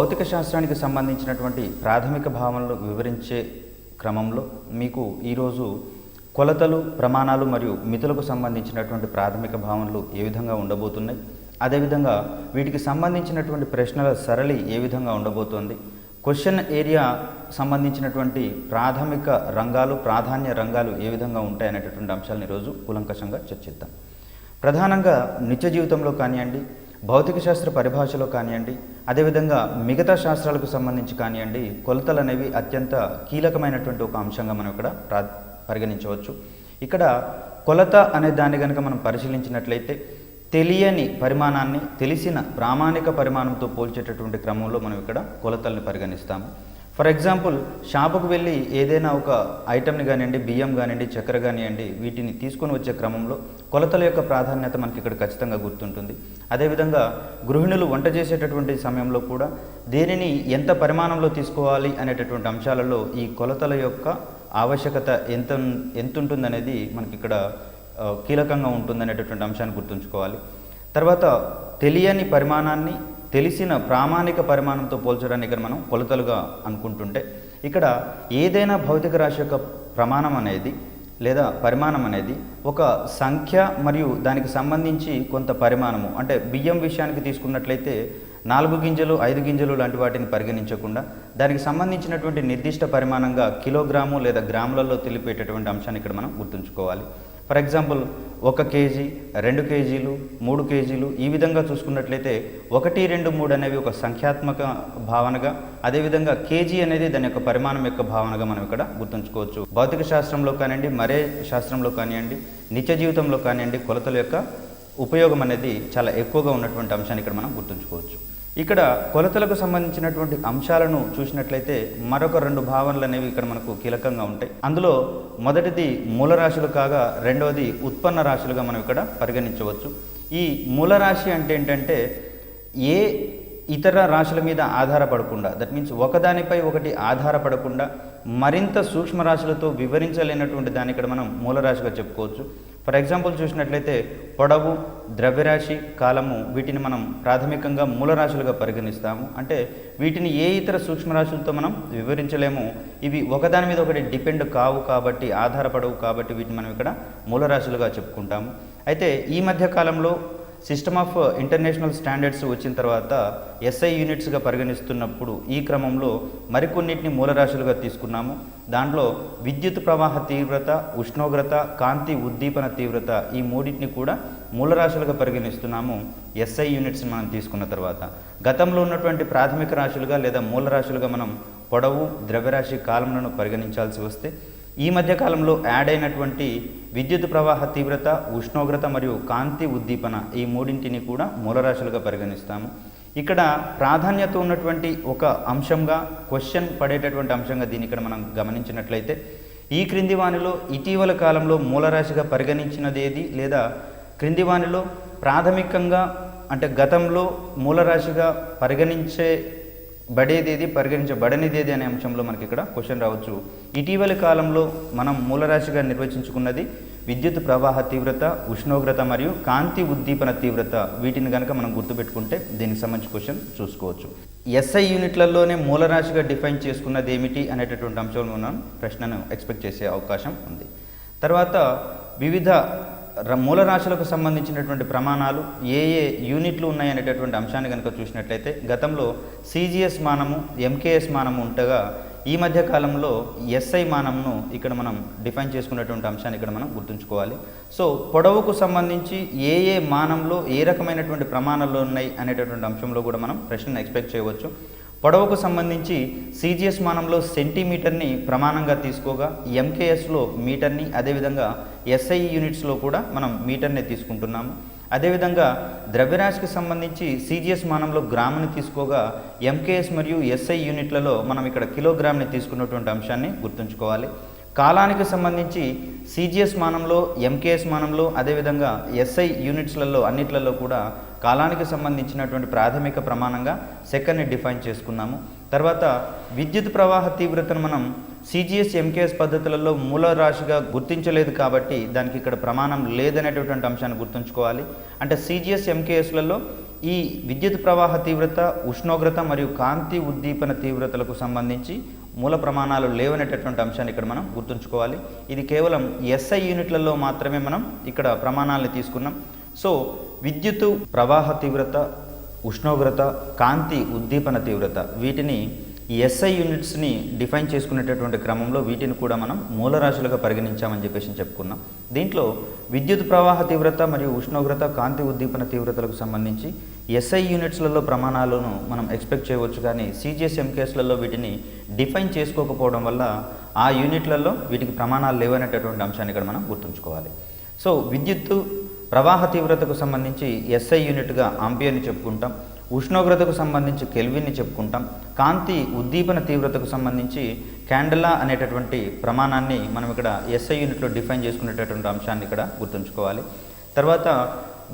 భౌతిక శాస్త్రానికి సంబంధించినటువంటి ప్రాథమిక భావనలు వివరించే క్రమంలో మీకు ఈరోజు కొలతలు, ప్రమాణాలు మరియు మితులకు సంబంధించినటువంటి ప్రాథమిక భావనలు ఏ విధంగా ఉండబోతున్నాయి, అదేవిధంగా వీటికి సంబంధించినటువంటి ప్రశ్నల సరళి ఏ విధంగా ఉండబోతోంది, క్వశ్చన్ ఏరియా సంబంధించినటువంటి ప్రాథమిక రంగాలు, ప్రాధాన్య రంగాలు ఏ విధంగా ఉంటాయనేటటువంటి అంశాలను ఈరోజు కూలంకషంగా చర్చిద్దాం. ప్రధానంగా నిత్య జీవితంలో కానివ్వండి, భౌతిక శాస్త్ర పరిభాషలో కానివ్వండి, అదేవిధంగా మిగతా శాస్త్రాలకు సంబంధించి కానివ్వండి, కొలతలు అనేవి అత్యంత కీలకమైనటువంటి ఒక అంశంగా మనం ఇక్కడ పరిగణించవచ్చు. ఇక్కడ కొలత అనే దాన్ని కనుక మనం పరిశీలించినట్లయితే తెలియని పరిమాణాన్ని తెలిసిన ప్రామాణిక పరిమాణంతో పోల్చేటటువంటి క్రమంలో మనం ఇక్కడ కొలతల్ని పరిగణిస్తాము. ఫర్ ఎగ్జాంపుల్, షాపుకు వెళ్ళి ఏదైనా ఒక ఐటమ్ని కానివ్వండి, బియ్యం కానివ్వండి, చక్కెర కానివ్వండి, వీటిని తీసుకొని వచ్చే క్రమంలో కొలతల యొక్క ప్రాధాన్యత మనకి ఇక్కడ ఖచ్చితంగా గుర్తుంటుంది. అదేవిధంగా గృహిణులు వంట చేసేటటువంటి సమయంలో కూడా దేనిని ఎంత పరిమాణంలో తీసుకోవాలి అనేటటువంటి అంశాలలో ఈ కొలతల యొక్క ఆవశ్యకత ఎంత ఉంటుందనేది మనకి ఇక్కడ కీలకంగా ఉంటుందనేటటువంటి అంశాన్ని గుర్తుంచుకోవాలి. తర్వాత తెలియని పరిమాణాన్ని తెలిసిన ప్రామాణిక పరిమాణంతో పోల్చడానికి ఇక్కడ మనం కొలతలుగా అనుకుంటుంటే, ఇక్కడ ఏదైనా భౌతిక రాశి యొక్క ప్రమాణం అనేది లేదా పరిమాణం అనేది ఒక సంఖ్య మరియు దానికి సంబంధించి కొంత పరిమాణము, అంటే బియ్యం విషయానికి తీసుకున్నట్లయితే 4 గింజలు 5 గింజలు లాంటి వాటిని పరిగణించకుండా దానికి సంబంధించినటువంటి నిర్దిష్ట పరిమాణంగా కిలోగ్రాము లేదా గ్రాములలో తెలిపేటటువంటి అంశాన్ని ఇక్కడ మనం గుర్తుంచుకోవాలి. ఫర్ ఎగ్జాంపుల్, 1 కేజీ, 2 కేజీలు, 3 కేజీలు, ఈ విధంగా చూసుకున్నట్లయితే 1, 2, 3 అనేవి ఒక సంఖ్యాత్మక భావనగా, అదేవిధంగా కేజీ అనేది దాని యొక్క పరిమాణం యొక్క భావనగా మనం ఇక్కడ గుర్తుంచుకోవచ్చు. భౌతిక శాస్త్రంలో కానివ్వండి, మరే శాస్త్రంలో కానివ్వండి, నిత్య జీవితంలో కానివ్వండి, కొలతల యొక్క ఉపయోగం అనేది చాలా ఎక్కువగా ఉన్నటువంటి అంశాన్ని ఇక్కడ మనం గుర్తుంచుకోవచ్చు. ఇక్కడ కొలతలకు సంబంధించినటువంటి అంశాలను చూసినట్లయితే మరొక 2 భావనలు అనేవి ఇక్కడ మనకు కీలకంగా ఉంటాయి. అందులో మొదటిది మూలరాశులు కాగా రెండవది ఉత్పన్న రాశులుగా మనం ఇక్కడ పరిగణించవచ్చు. ఈ మూలరాశి అంటే ఏంటంటే ఏ ఇతర రాశుల మీద ఆధారపడకుండా, దట్ మీన్స్ ఒకదానిపై ఒకటి ఆధారపడకుండా మరింత సూక్ష్మ రాశులతో వివరించలేనటువంటి దాన్ని ఇక్కడ మనం మూలరాశిగా చెప్పుకోవచ్చు. ఫర్ ఎగ్జాంపుల్ చూసినట్లయితే పొడవు, ద్రవ్యరాశి, కాలము, వీటిని మనం ప్రాథమికంగా మూలరాశులుగా పరిగణిస్తాము. అంటే వీటిని ఏ ఇతర సూక్ష్మరాశులతో మనం వివరించలేము. ఇవి ఒకదాని మీద ఒకటి డిపెండ్ కావు కాబట్టి, ఆధారపడవు కాబట్టి వీటిని మనం ఇక్కడ మూలరాశులుగా చెప్పుకుంటాము. అయితే ఈ మధ్య కాలంలో సిస్టమ్ ఆఫ్ ఇంటర్నేషనల్ స్టాండర్డ్స్ వచ్చిన తర్వాత SI యూనిట్స్గా పరిగణిస్తున్నప్పుడు ఈ క్రమంలో మరికొన్నిటిని మూలరాశులుగా తీసుకున్నాము. దాంట్లో విద్యుత్ ప్రవాహ తీవ్రత, ఉష్ణోగ్రత, కాంతి ఉద్దీపన తీవ్రత, ఈ మూడింటిని కూడా మూలరాశులుగా పరిగణిస్తున్నాము SI యూనిట్స్ మనం తీసుకున్న తర్వాత. గతంలో ఉన్నటువంటి ప్రాథమిక రాశులుగా లేదా మూలరాశులుగా మనం పొడవు, ద్రవ్యరాశి, కాలములను పరిగణించాల్సి వస్తే ఈ మధ్యకాలంలో యాడ్ అయినటువంటి విద్యుత్ ప్రవాహ తీవ్రత, ఉష్ణోగ్రత మరియు కాంతి ఉద్దీపన, ఈ మూడింటిని కూడా మూలరాశులుగా పరిగణిస్తాము. ఇక్కడ ప్రాధాన్యత ఉన్నటువంటి ఒక అంశంగా, క్వశ్చన్ పడేటటువంటి అంశంగా దీన్ని ఇక్కడ మనం గమనించినట్లయితే ఈ క్రింది వానిలో ఇటీవల కాలంలో మూలరాశిగా పరిగణించినదేది లేదా క్రింది వానిలో ప్రాథమికంగా అంటే గతంలో మూలరాశిగా పరిగణించబడనిదేది అనే అంశంలో మనకి ఇక్కడ క్వశ్చన్ రావచ్చు. ఇటీవలి కాలంలో మనం మూలరాశిగా నిర్వచించుకున్నది విద్యుత్ ప్రవాహ తీవ్రత, ఉష్ణోగ్రత మరియు కాంతి ఉద్దీపన తీవ్రత. వీటిని కనుక మనం గుర్తుపెట్టుకుంటే దీనికి సంబంధించి క్వశ్చన్ చూసుకోవచ్చు. SI యూనిట్లలోనే మూలరాశిగా డిఫైన్ చేసుకున్నది ఏమిటి అనేటటువంటి అంశంలో మనం ప్రశ్నను ఎక్స్పెక్ట్ చేసే అవకాశం ఉంది. తర్వాత వివిధ మూలరాశులకు సంబంధించినటువంటి ప్రమాణాలు ఏ యూనిట్లు ఉన్నాయనేటటువంటి అంశాన్ని కనుక చూసినట్లయితే గతంలో CGS మానము, MKS మానము ఉండగా ఈ మధ్య కాలంలో SI మానంను ఇక్కడ మనం డిఫైన్ చేసుకున్నటువంటి అంశాన్ని ఇక్కడ మనం గుర్తుంచుకోవాలి. సో పొడవుకు సంబంధించి ఏ మానంలో ఏ రకమైనటువంటి ప్రమాణాలు ఉన్నాయి అనేటటువంటి అంశంలో కూడా మనం ప్రశ్నను ఎక్స్పెక్ట్ చేయవచ్చు. పొడవుకు సంబంధించి CGS మానంలో సెంటీమీటర్ని ప్రమాణంగా తీసుకోగా MKSలో మీటర్ని, అదేవిధంగా SI యూనిట్స్లో కూడా మనం మీటర్ని తీసుకుంటున్నాము. అదేవిధంగా ద్రవ్యరాశికి సంబంధించి CGS మానంలో గ్రాముని తీసుకోగా MKS మరియు SI యూనిట్లలో మనం ఇక్కడ కిలోగ్రామ్ని తీసుకున్నటువంటి అంశాన్ని గుర్తుంచుకోవాలి. కాలానికి సంబంధించి CGS మానంలో, MKS మానంలో, అదేవిధంగా SI యూనిట్స్లలో అన్నిట్లలో కూడా కాలానికి సంబంధించినటువంటి ప్రాథమిక ప్రమాణంగా సెకండ్ని డిఫైన్ చేసుకున్నాము. తర్వాత విద్యుత్ ప్రవాహ తీవ్రతను మనం CGS, MKS పద్ధతులలో మూలరాశిగా గుర్తించలేదు కాబట్టి దానికి ఇక్కడ ప్రమాణం లేదనేటటువంటి అంశాన్ని గుర్తుంచుకోవాలి. అంటే CGS, MKSలలో ఈ విద్యుత్ ప్రవాహ తీవ్రత, ఉష్ణోగ్రత మరియు కాంతి ఉద్దీపన తీవ్రతలకు సంబంధించి మూల ప్రమాణాలు లేవనేటటువంటి అంశాన్ని ఇక్కడ మనం గుర్తుంచుకోవాలి. ఇది కేవలం SI యూనిట్లలో మాత్రమే మనం ఇక్కడ ప్రమాణాలను తీసుకున్నాం. సో విద్యుత్ ప్రవాహ తీవ్రత, ఉష్ణోగ్రత, కాంతి ఉద్దీపన తీవ్రత వీటిని SI యూనిట్స్ని డిఫైన్ చేసుకునేటటువంటి క్రమంలో వీటిని కూడా మనం మూలరాశులుగా పరిగణించామని చెప్పేసి చెప్పుకున్నాం. దీంట్లో విద్యుత్ ప్రవాహ తీవ్రత మరియు ఉష్ణోగ్రత, కాంతి ఉద్దీపన తీవ్రతలకు సంబంధించి SI యూనిట్స్లలో ప్రమాణాలను మనం ఎక్స్పెక్ట్ చేయవచ్చు, కానీ CGS MKSలలో వీటిని డిఫైన్ చేసుకోకపోవడం వల్ల ఆ యూనిట్లలో వీటికి ప్రమాణాలు లేవనేటటువంటి అంశాన్ని ఇక్కడ మనం గుర్తుంచుకోవాలి. సో విద్యుత్ ప్రవాహ తీవ్రతకు సంబంధించి SI యూనిట్గా ఆంపియర్ని చెప్పుకుంటాం, ఉష్ణోగ్రతకు సంబంధించి కెల్విన్ని చెప్పుకుంటాం, కాంతి ఉద్దీపన తీవ్రతకు సంబంధించి క్యాండెలా అనేటటువంటి ప్రమాణాన్ని మనం ఇక్కడ SI యూనిట్లో డిఫైన్ చేసుకునేటటువంటి అంశాన్ని ఇక్కడ గుర్తుంచుకోవాలి. తర్వాత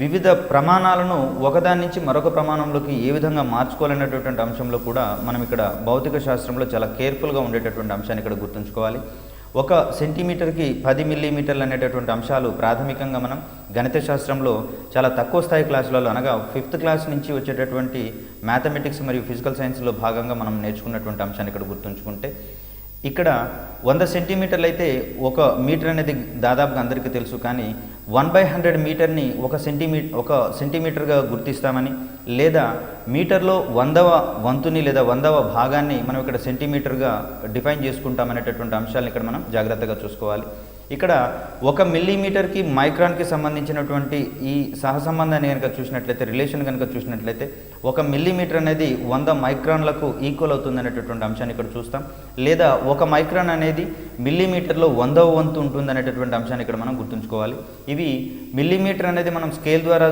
వివిధ ప్రమాణాలను ఒకదాని నుంచి మరొక ప్రమాణంలోకి ఏ విధంగా మార్చుకోవాలనేటటువంటి అంశంలో కూడా మనం ఇక్కడ భౌతిక శాస్త్రంలో చాలా కేర్ఫుల్గా ఉండేటటువంటి అంశాన్ని ఇక్కడ గుర్తుంచుకోవాలి. 1 సెంటీమీటర్కి 10 మిల్లీమీటర్లు అనేటటువంటి అంశాలు ప్రాథమికంగా మనం గణిత శాస్త్రంలో చాలా తక్కువ స్థాయి క్లాసులలో, అనగా 5th క్లాస్ నుంచి వచ్చేటటువంటి మ్యాథమెటిక్స్ మరియు ఫిజికల్ సైన్స్లో భాగంగా మనం నేర్చుకున్నటువంటి అంశాన్ని ఇక్కడ గుర్తుంచుకుంటే, ఇక్కడ 100 సెంటీమీటర్లు అయితే 1 మీటర్ అనేది దాదాపుగా అందరికీ తెలుసు, కానీ 1/100 మీటర్ని 1 సెంటీమీటర్గా గుర్తిస్తామని, లేదా మీటర్లో 100వ వంతుని లేదా 100వ భాగాన్ని మనం ఇక్కడ సెంటీమీటర్గా డిఫైన్ చేసుకుంటామనేటటువంటి అంశాలను ఇక్కడ మనం జాగ్రత్తగా చూసుకోవాలి. ఇక్కడ 1 మిల్లీమీటర్కి మైక్రాన్కి సంబంధించినటువంటి ఈ సహసంబంధాన్ని కనుక చూసినట్లయితే, రిలేషన్ కనుక చూసినట్లయితే 1 మిల్లీమీటర్ అనేది 100 మైక్రాన్లకు ఈక్వల్ అవుతుంది అనేటటువంటి అంశాన్ని ఇక్కడ చూస్తాం. లేదా 1 మైక్రాన్ అనేది మిల్లీమీటర్లో 100వ వంతు ఉంటుంది అనేటటువంటి అంశాన్ని ఇక్కడ మనం గుర్తుంచుకోవాలి. ఇవి మిల్లీమీటర్ అనేది మనం స్కేల్ ద్వారా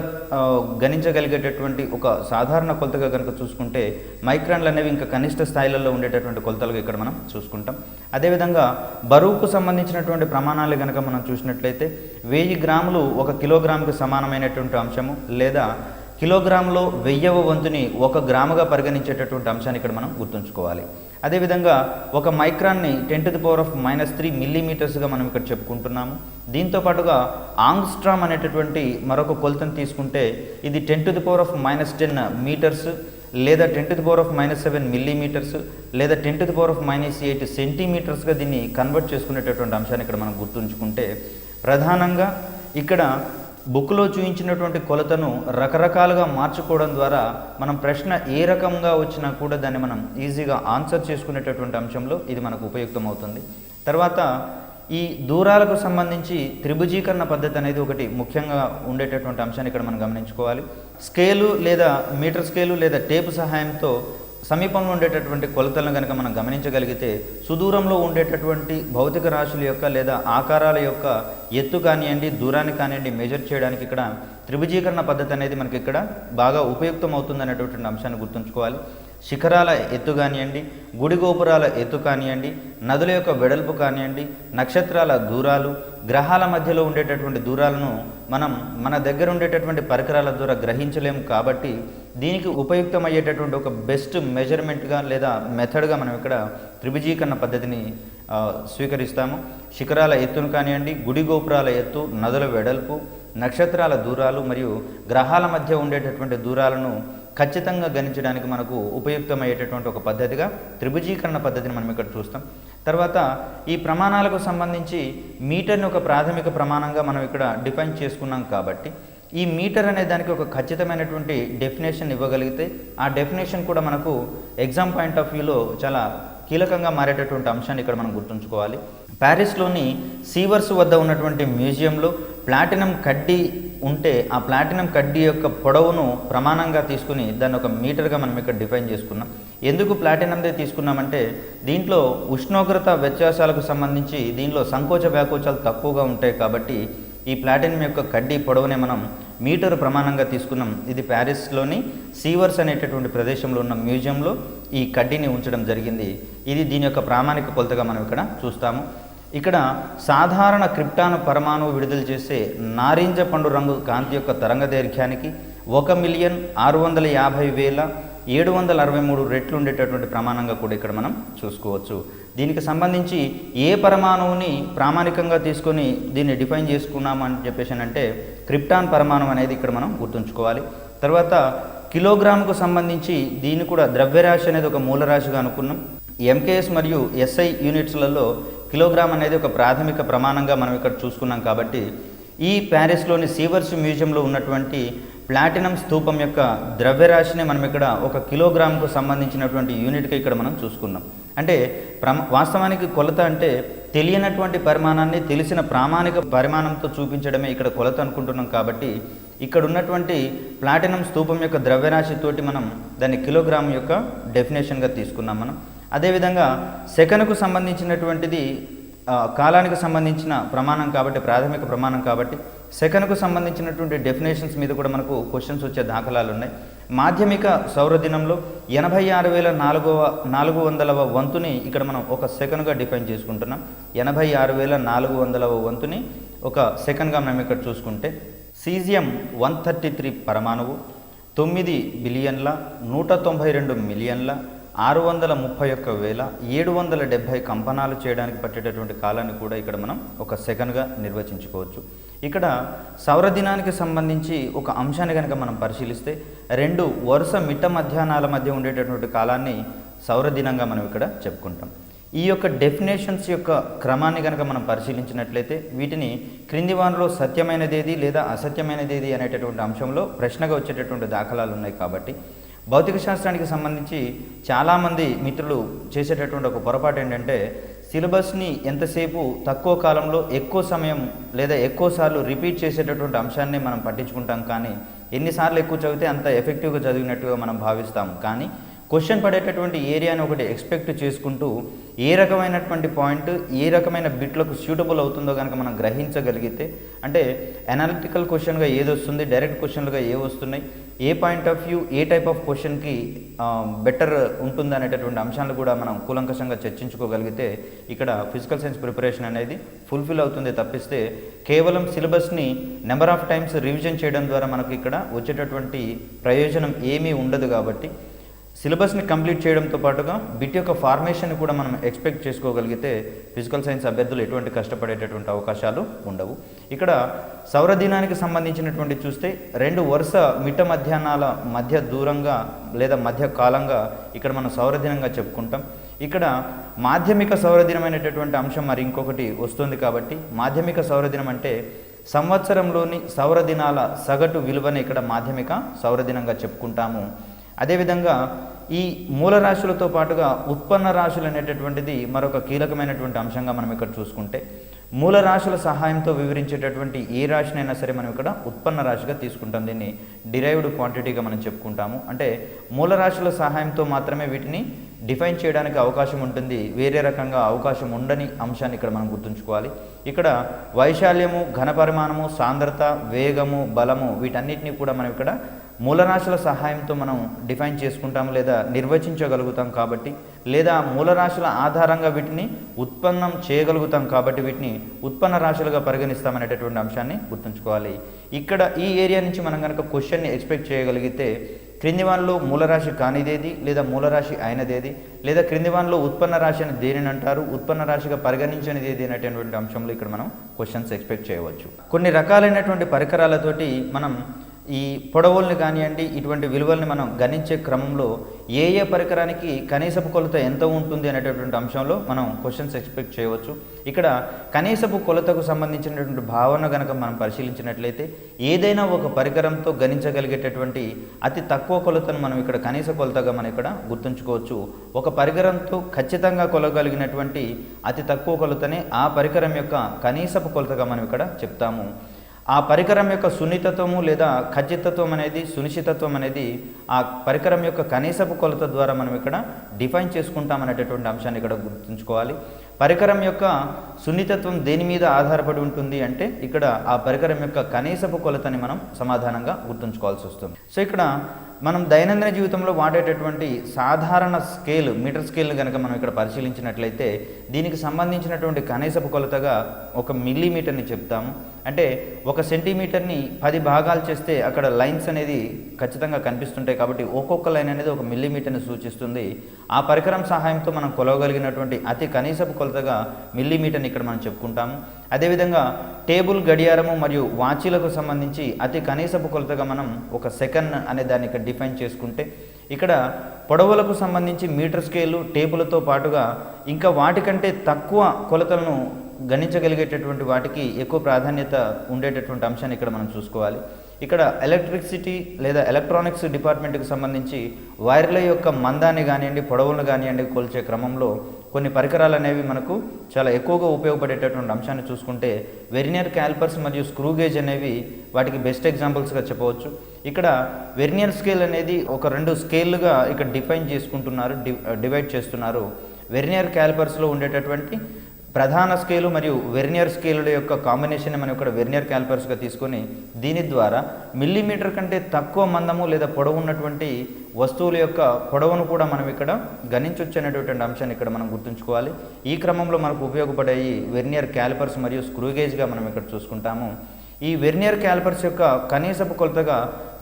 గణించగలిగేటటువంటి ఒక సాధారణ కొలతగా కనుక చూసుకుంటే, మైక్రాన్లు అనేవి ఇంకా కనిష్ట స్థాయిలలో ఉండేటటువంటి కొలతలుగా ఇక్కడ మనం చూసుకుంటాం. అదేవిధంగా బరువుకు సంబంధించినటువంటి ప్రమాణాలు కనుక మనం చూసినట్లయితే 1000 గ్రాములు 1 కిలోగ్రాముకు సమానమైనటువంటి అంశము, లేదా కిలోగ్రాములో 1000వ వంతుని 1 గ్రాముగా పరిగణించేటటువంటి అంశాన్ని ఇక్కడ మనం గుర్తుంచుకోవాలి. అదేవిధంగా 1 మైక్రాన్ని 10⁻³ మిల్లీమీటర్స్గా మనం ఇక్కడ చెప్పుకుంటున్నాము. దీంతో పాటుగా ఆంగ్స్ట్రామ్ అనేటటువంటి మరొక కొలతను తీసుకుంటే ఇది 10⁻⁻10 మీటర్స్, లేదా 10⁻⁻7 మిల్లీమీటర్స్, లేదా 10⁻⁻8 సెంటీమీటర్స్గా దీన్ని కన్వర్ట్ చేసుకునేటటువంటి అంశాన్ని ఇక్కడ మనం గుర్తుంచుకుంటే, ప్రధానంగా ఇక్కడ బుక్లో చూపించినటువంటి కొలతను రకరకాలుగా మార్చుకోవడం ద్వారా మనం ప్రశ్న ఏ రకంగా వచ్చినా కూడా దాన్ని మనం ఈజీగా ఆన్సర్ చేసుకునేటటువంటి అంశంలో ఇది మనకు ఉపయుక్తం అవుతుంది. తర్వాత ఈ దూరాలకు సంబంధించి త్రిభుజీకరణ పద్ధతి అనేది ఒకటి ముఖ్యంగా ఉండేటటువంటి అంశాన్ని ఇక్కడ మనం గమనించుకోవాలి. స్కేలు లేదా మీటర్ స్కేలు లేదా టేపు సహాయంతో సమీపంలో ఉండేటటువంటి కొలతలను కనుక మనం గమనించగలిగితే, సుదూరంలో ఉండేటటువంటి భౌతిక రాశుల యొక్క లేదా ఆకారాల యొక్క ఎత్తు కానివ్వండి, దూరాన్ని కానివ్వండి మెజర్ చేయడానికి ఇక్కడ త్రిభుజీకరణ పద్ధతి అనేది మనకి ఇక్కడ బాగా ఉపయుక్తం అవుతుంది అనేటటువంటి అంశాన్ని గుర్తుంచుకోవాలి. శిఖరాల ఎత్తు కానివ్వండి, గుడి గోపురాల ఎత్తు కానివ్వండి, నదుల యొక్క వెడల్పు కానివ్వండి, నక్షత్రాల దూరాలు, గ్రహాల మధ్యలో ఉండేటటువంటి దూరాలను మనం మన దగ్గర ఉండేటటువంటి పరికరాల ద్వారా గ్రహించలేము. కాబట్టి దీనికి ఉపయుక్తమయ్యేటటువంటి ఒక బెస్ట్ మెజర్మెంట్గా లేదా మెథడ్గా మనం ఇక్కడ త్రిభుజీకరణ పద్ధతిని స్వీకరిస్తాము. శిఖరాల ఎత్తును కానివ్వండి, గుడి గోపురాల ఎత్తు, నదుల వెడల్పు, నక్షత్రాల దూరాలు మరియు గ్రహాల మధ్య ఉండేటటువంటి దూరాలను ఖచ్చితంగా గణించడానికి మనకు ఉపయుక్తమయ్యేటటువంటి ఒక పద్ధతిగా త్రిభుజీకరణ పద్ధతిని మనం ఇక్కడ చూస్తాం. తర్వాత ఈ ప్రమాణాలకు సంబంధించి మీటర్ని ఒక ప్రాథమిక ప్రమాణంగా మనం ఇక్కడ డిఫైన్ చేసుకున్నాం. కాబట్టి ఈ మీటర్ అనే దానికి ఒక ఖచ్చితమైనటువంటి డెఫినేషన్ ఇవ్వగలిగితే, ఆ డెఫినేషన్ కూడా మనకు ఎగ్జామ్ పాయింట్ ఆఫ్ వ్యూలో చాలా కీలకంగా మారేటటువంటి అంశాన్ని ఇక్కడ మనం గుర్తుంచుకోవాలి. ప్యారిస్లోని సీవర్స్ వద్ద ఉన్నటువంటి మ్యూజియంలో ప్లాటినం కడ్డీ ఉంటే, ఆ ప్లాటినం కడ్డీ యొక్క పొడవును ప్రమాణంగా తీసుకుని దాన్ని ఒక మీటర్గా మనం ఇక్కడ డిఫైన్ చేసుకున్నాం. ఎందుకు ప్లాటినందే తీసుకున్నామంటే, దీంట్లో ఉష్ణోగ్రత వ్యత్యాసాలకు సంబంధించి దీనిలో సంకోచ వ్యాకోచాలు తక్కువగా ఉంటాయి. కాబట్టి ఈ ప్లాటినం యొక్క కడ్డీ పొడవునే మనం మీటరు ప్రమాణంగా తీసుకున్నాం. ఇది ప్యారిస్లోని సీవర్స్ అనేటటువంటి ప్రదేశంలో ఉన్న మ్యూజియంలో ఈ కడ్డీని ఉంచడం జరిగింది. ఇది దీని యొక్క ప్రామాణిక కొలతగా మనం ఇక్కడ చూస్తాము. ఇక్కడ సాధారణ క్రిప్టాన్ పరమాణువు విడుదల చేసే నారింజ పండు రంగు కాంతి యొక్క తరంగ దైర్ఘ్యానికి 1,650,763 రెట్లు ఉండేటటువంటి ప్రమాణంగా కూడా ఇక్కడ మనం చూసుకోవచ్చు. దీనికి సంబంధించి ఏ పరమాణువుని ప్రామాణికంగా తీసుకొని దీన్ని డిఫైన్ చేసుకున్నామని చెప్పేసి అంటే క్రిప్టాన్ పరమాణువు అనేది ఇక్కడ మనం గుర్తుంచుకోవాలి. తర్వాత కిలోగ్రాముకు సంబంధించి దీన్ని కూడా ద్రవ్యరాశి అనేది ఒక మూలరాశిగా అనుకున్నాం. ఎంకేఎస్ మరియు ఎస్ఐ యూనిట్స్లలో కిలోగ్రామ్ అనేది ఒక ప్రాథమిక ప్రమాణంగా మనం ఇక్కడ చూసుకున్నాం. కాబట్టి ఈ ప్యారిస్లోని సీవర్స్ మ్యూజియంలో ఉన్నటువంటి ప్లాటినం స్తూపం యొక్క ద్రవ్యరాశిని మనం ఇక్కడ ఒక కిలోగ్రాముకు సంబంధించినటువంటి యూనిట్గా ఇక్కడ మనం చూసుకున్నాం. అంటే వాస్తవానికి కొలత అంటే తెలియనటువంటి పరిమాణాన్ని తెలిసిన ప్రామాణిక పరిమాణంతో చూపించడమే ఇక్కడ కొలత అనుకుంటున్నాం. కాబట్టి ఇక్కడ ఉన్నటువంటి ప్లాటినం స్తూపం యొక్క ద్రవ్యరాశితోటి మనం దాన్ని కిలోగ్రామ్ యొక్క డెఫినేషన్గా తీసుకున్నాం మనం. అదేవిధంగా సెకనుకు సంబంధించినటువంటిది కాలానికి సంబంధించిన ప్రమాణం కాబట్టి ప్రాథమిక ప్రమాణం కాబట్టి సెకనుకు సంబంధించినటువంటి డెఫినేషన్స్ మీద కూడా మనకు క్వశ్చన్స్ వచ్చే దాఖలాలు ఉన్నాయి. మాధ్యమిక సౌరదినంలో 86,400వ వంతుని ఇక్కడ మనం ఒక సెకనుగా డిఫైన్ చేసుకుంటున్నాం. 86,400వ వంతుని ఒక సెకండ్గా మనం ఇక్కడ చూసుకుంటే సీజియం 133 పరమాణువు 9 బిలియన్ల 192 మిలియన్ల 631,770 కంపనాలు చేయడానికి పట్టేటటువంటి కాలాన్ని కూడా ఇక్కడ మనం ఒక సెకండ్గా నిర్వచించుకోవచ్చు. ఇక్కడ సౌరదినానికి సంబంధించి ఒక అంశాన్ని కనుక మనం పరిశీలిస్తే 2 వరుస మిట్ట మధ్యాహ్నాల మధ్య ఉండేటటువంటి కాలాన్ని సౌరదినంగా మనం ఇక్కడ చెప్పుకుంటాం. ఈ యొక్క డెఫినేషన్స్ యొక్క క్రమాన్ని కనుక మనం పరిశీలించినట్లయితే వీటిని క్రింది వానిలో సత్యమైనదేది లేదా అసత్యమైనదేది అనేటటువంటి అంశంలో ప్రశ్నగా వచ్చేటటువంటి దాఖలాలు ఉన్నాయి. కాబట్టి భౌతిక శాస్త్రానికి సంబంధించి చాలామంది మిత్రులు చేసేటటువంటి ఒక పొరపాటు ఏంటంటే సిలబస్ని ఎంతసేపు తక్కువ కాలంలో ఎక్కువ సమయం లేదా ఎక్కువసార్లు రిపీట్ చేసేటటువంటి అంశాన్ని మనం పట్టించుకుంటాం. కానీ ఎన్నిసార్లు ఎక్కువ చదివితే అంత ఎఫెక్టివ్గా చదివినట్టుగా మనం భావిస్తాం. కానీ క్వశ్చన్ పడేటటువంటి ఏరియాని ఒకటి ఎక్స్పెక్ట్ చేసుకుంటూ ఏ రకమైనటువంటి పాయింట్ ఏ రకమైన బిట్లకు సూటబుల్ అవుతుందో కనుక మనం గ్రహించగలిగితే, అంటే అనాలిటికల్ క్వశ్చన్గా ఏది వస్తుంది, డైరెక్ట్ క్వశ్చన్లుగా ఏ వస్తున్నాయి, ఏ పాయింట్ ఆఫ్ వ్యూ ఏ టైప్ ఆఫ్ క్వశ్చన్కి బెటర్ ఉంటుంది అనేటటువంటి అంశాలు కూడా మనం కూలంకషంగా చర్చించుకోగలిగితే ఇక్కడ ఫిజికల్ సైన్స్ ప్రిపరేషన్ అనేది ఫుల్ఫిల్ అవుతుంది. తప్పిస్తే కేవలం సిలబస్ని నెంబర్ ఆఫ్ టైమ్స్ రివిజన్ చేయడం ద్వారా మనకు ఇక్కడ వచ్చేటటువంటి ప్రయోజనం ఏమీ ఉండదు. కాబట్టి సిలబస్ని కంప్లీట్ చేయడంతో పాటుగా బిట్ యొక్క ఫార్మేషన్ కూడా మనం ఎక్స్పెక్ట్ చేసుకోగలిగితే ఫిజికల్ సైన్స్ అభ్యర్థులు ఎటువంటి కష్టపడేటటువంటి అవకాశాలు ఉండవు. ఇక్కడ సౌరదినానికి సంబంధించినటువంటి చూస్తే 2 వరుస మిట్ట మధ్యాహ్నాల మధ్య దూరంగా లేదా మధ్య కాలంగా ఇక్కడ మనం సౌరదినంగా చెప్పుకుంటాం. ఇక్కడ మాధ్యమిక సౌరదినం అనేటటువంటి అంశం మరి ఇంకొకటి వస్తుంది. కాబట్టి మాధ్యమిక సౌరదినం అంటే సంవత్సరంలోని సౌరదినాల సగటు విలువని ఇక్కడ మాధ్యమిక సౌరదినంగా చెప్పుకుంటాము. అదేవిధంగా ఈ మూలరాశులతో పాటుగా ఉత్పన్న రాశులు అనేటటువంటిది మరొక కీలకమైనటువంటి అంశంగా మనం ఇక్కడ చూసుకుంటే మూలరాశుల సహాయంతో వివరించేటటువంటి ఏ రాశినైనా సరే మనం ఇక్కడ ఉత్పన్న రాశిగా తీసుకుంటాం. దీన్ని డిరైవ్డ్ క్వాంటిటీగా మనం చెప్పుకుంటాము. అంటే మూలరాశుల సహాయంతో మాత్రమే వీటిని డిఫైన్ చేయడానికి అవకాశం ఉంటుంది, వేరే రకంగా అవకాశం ఉండని అంశాన్ని ఇక్కడ మనం గుర్తుంచుకోవాలి. ఇక్కడ వైశాల్యము, ఘనపరిమాణము, సాంద్రత, వేగము, బలము వీటన్నిటినీ కూడా మనం ఇక్కడ మూలరాశుల సహాయంతో మనం డిఫైన్ చేసుకుంటాం లేదా నిర్వచించగలుగుతాం. కాబట్టి లేదా మూలరాశుల ఆధారంగా వీటిని ఉత్పన్నం చేయగలుగుతాం. కాబట్టి వీటిని ఉత్పన్న రాశులుగా పరిగణిస్తామనేటటువంటి అంశాన్ని గుర్తుంచుకోవాలి. ఇక్కడ ఈ ఏరియా నుంచి మనం కనుక క్వశ్చన్ని ఎక్స్పెక్ట్ చేయగలిగితే క్రింది వానిలో మూలరాశి కానిదేది లేదా మూలరాశి అయినదేది లేదా క్రింది వానిలో ఉత్పన్న రాశి అని దేనిని అంటారు, ఉత్పన్న రాశిగా పరిగణించనిది ఏది అనేటటువంటి అంశంలో ఇక్కడ మనం క్వశ్చన్స్ ఎక్స్పెక్ట్ చేయవచ్చు. కొన్ని రకాలైనటువంటి పరికరాలతోటి మనం ఈ పొడవుల్ని కానివ్వండి ఇటువంటి విలువల్ని మనం గణించే క్రమంలో ఏ ఏ పరికరానికి కనీసపు కొలత ఎంత ఉంటుంది అనేటటువంటి అంశంలో మనం క్వశ్చన్స్ ఎక్స్పెక్ట్ చేయవచ్చు. ఇక్కడ కనీసపు కొలతకు సంబంధించినటువంటి భావన కనుక మనం పరిశీలించినట్లయితే ఏదైనా ఒక పరికరంతో గణించగలిగేటటువంటి అతి తక్కువ కొలతను మనం ఇక్కడ కనీస కొలతగా మనం ఇక్కడ గుర్తుంచుకోవచ్చు. ఒక పరికరంతో ఖచ్చితంగా కొలగలిగినటువంటి అతి తక్కువ కొలతనే ఆ పరికరం యొక్క కనీసపు కొలతగా మనం ఇక్కడ చెప్తాము. ఆ పరికరం యొక్క సున్నితత్వము లేదా ఖచ్చితత్వం అనేది సునిశ్చితత్వం అనేది ఆ పరికరం యొక్క కనీసపు కొలత ద్వారా మనం ఇక్కడ డిఫైన్ చేసుకుంటామనేటటువంటి అంశాన్ని ఇక్కడ గుర్తుంచుకోవాలి. పరికరం యొక్క సున్నితత్వం దేని మీద ఆధారపడి ఉంటుంది అంటే ఇక్కడ ఆ పరికరం యొక్క కనీసపు కొలతని మనం సమాధానంగా గుర్తుంచుకోవాల్సి వస్తుంది. సో ఇక్కడ మనం దైనందిన జీవితంలో వాడేటటువంటి సాధారణ స్కేల్ మీటర్ స్కేల్ని కనుక మనం ఇక్కడ పరిశీలించినట్లయితే దీనికి సంబంధించినటువంటి కనీసపు కొలతగా 1 మిల్లీమీటర్ని చెప్తాము. అంటే 1 సెంటీమీటర్ని 10 భాగాలు చేస్తే అక్కడ లైన్స్ అనేది ఖచ్చితంగా కనిపిస్తుంటాయి కాబట్టి ఒక్కొక్క లైన్ అనేది 1 మిల్లీమీటర్ని సూచిస్తుంది. ఆ పరికరం సహాయంతో మనం కొలవగలిగినటువంటి అతి కనీసపు కొలతగా మిల్లీమీటర్ని ఇక్కడ మనం చెప్పుకుంటాము. అదేవిధంగా టేబుల్, గడియారము మరియు వాచీలకు సంబంధించి అతి కనీసపు కొలతగా మనం 1 సెకండ్ అనే దాన్ని ఇక్కడ డిఫైన్ చేసుకుంటే, ఇక్కడ పొడవులకు సంబంధించి మీటర్ స్కేలు, టేపులతో పాటుగా ఇంకా వాటికంటే తక్కువ కొలతలను గణించగలిగేటటువంటి వాటికి ఎక్కువ ప్రాధాన్యత ఉండేటటువంటి అంశాన్ని ఇక్కడ మనం చూసుకోవాలి. ఇక్కడ ఎలక్ట్రిసిటీ లేదా ఎలక్ట్రానిక్స్ డిపార్ట్మెంట్కి సంబంధించి వైర్ల యొక్క మందాన్ని కానివ్వండి, పొడవులను కానివ్వండి కొలిచే క్రమంలో కొన్ని పరికరాలు అనేవి మనకు చాలా ఎక్కువగా ఉపయోగపడేటటువంటి అంశాన్ని చూసుకుంటే వెర్నియర్ క్యాలిపర్స్ మరియు స్క్రూ గేజ్ అనేవి వాటికి బెస్ట్ ఎగ్జాంపుల్స్గా చెప్పవచ్చు. ఇక్కడ వెర్నియర్ స్కేల్ అనేది ఒక 2 స్కేల్లుగా ఇక్కడ డివైడ్ చేస్తున్నారు. వెర్నియర్ క్యాలిపర్స్లో ఉండేటటువంటి ప్రధాన స్కేలు మరియు వెర్నియర్ స్కేలుల యొక్క కాంబినేషన్ మనం ఇక్కడ వెర్నియర్ క్యాలిపర్స్గా తీసుకొని దీని ద్వారా మిల్లీమీటర్ కంటే తక్కువ మందము లేదా పొడవు ఉన్నటువంటి వస్తువుల యొక్క పొడవును కూడా మనం ఇక్కడ గణించవచ్చు అనేటువంటి అంశాన్ని ఇక్కడ మనం గుర్తుంచుకోవాలి. ఈ క్రమంలో మనకు ఉపయోగపడే వెర్నియర్ క్యాలిపర్స్ మరియు స్క్రూ గేజ్గా మనం ఇక్కడ చూసుకుంటాము. ఈ వెర్నియర్ క్యాలిపర్స్ యొక్క కనీసపు కొలతగా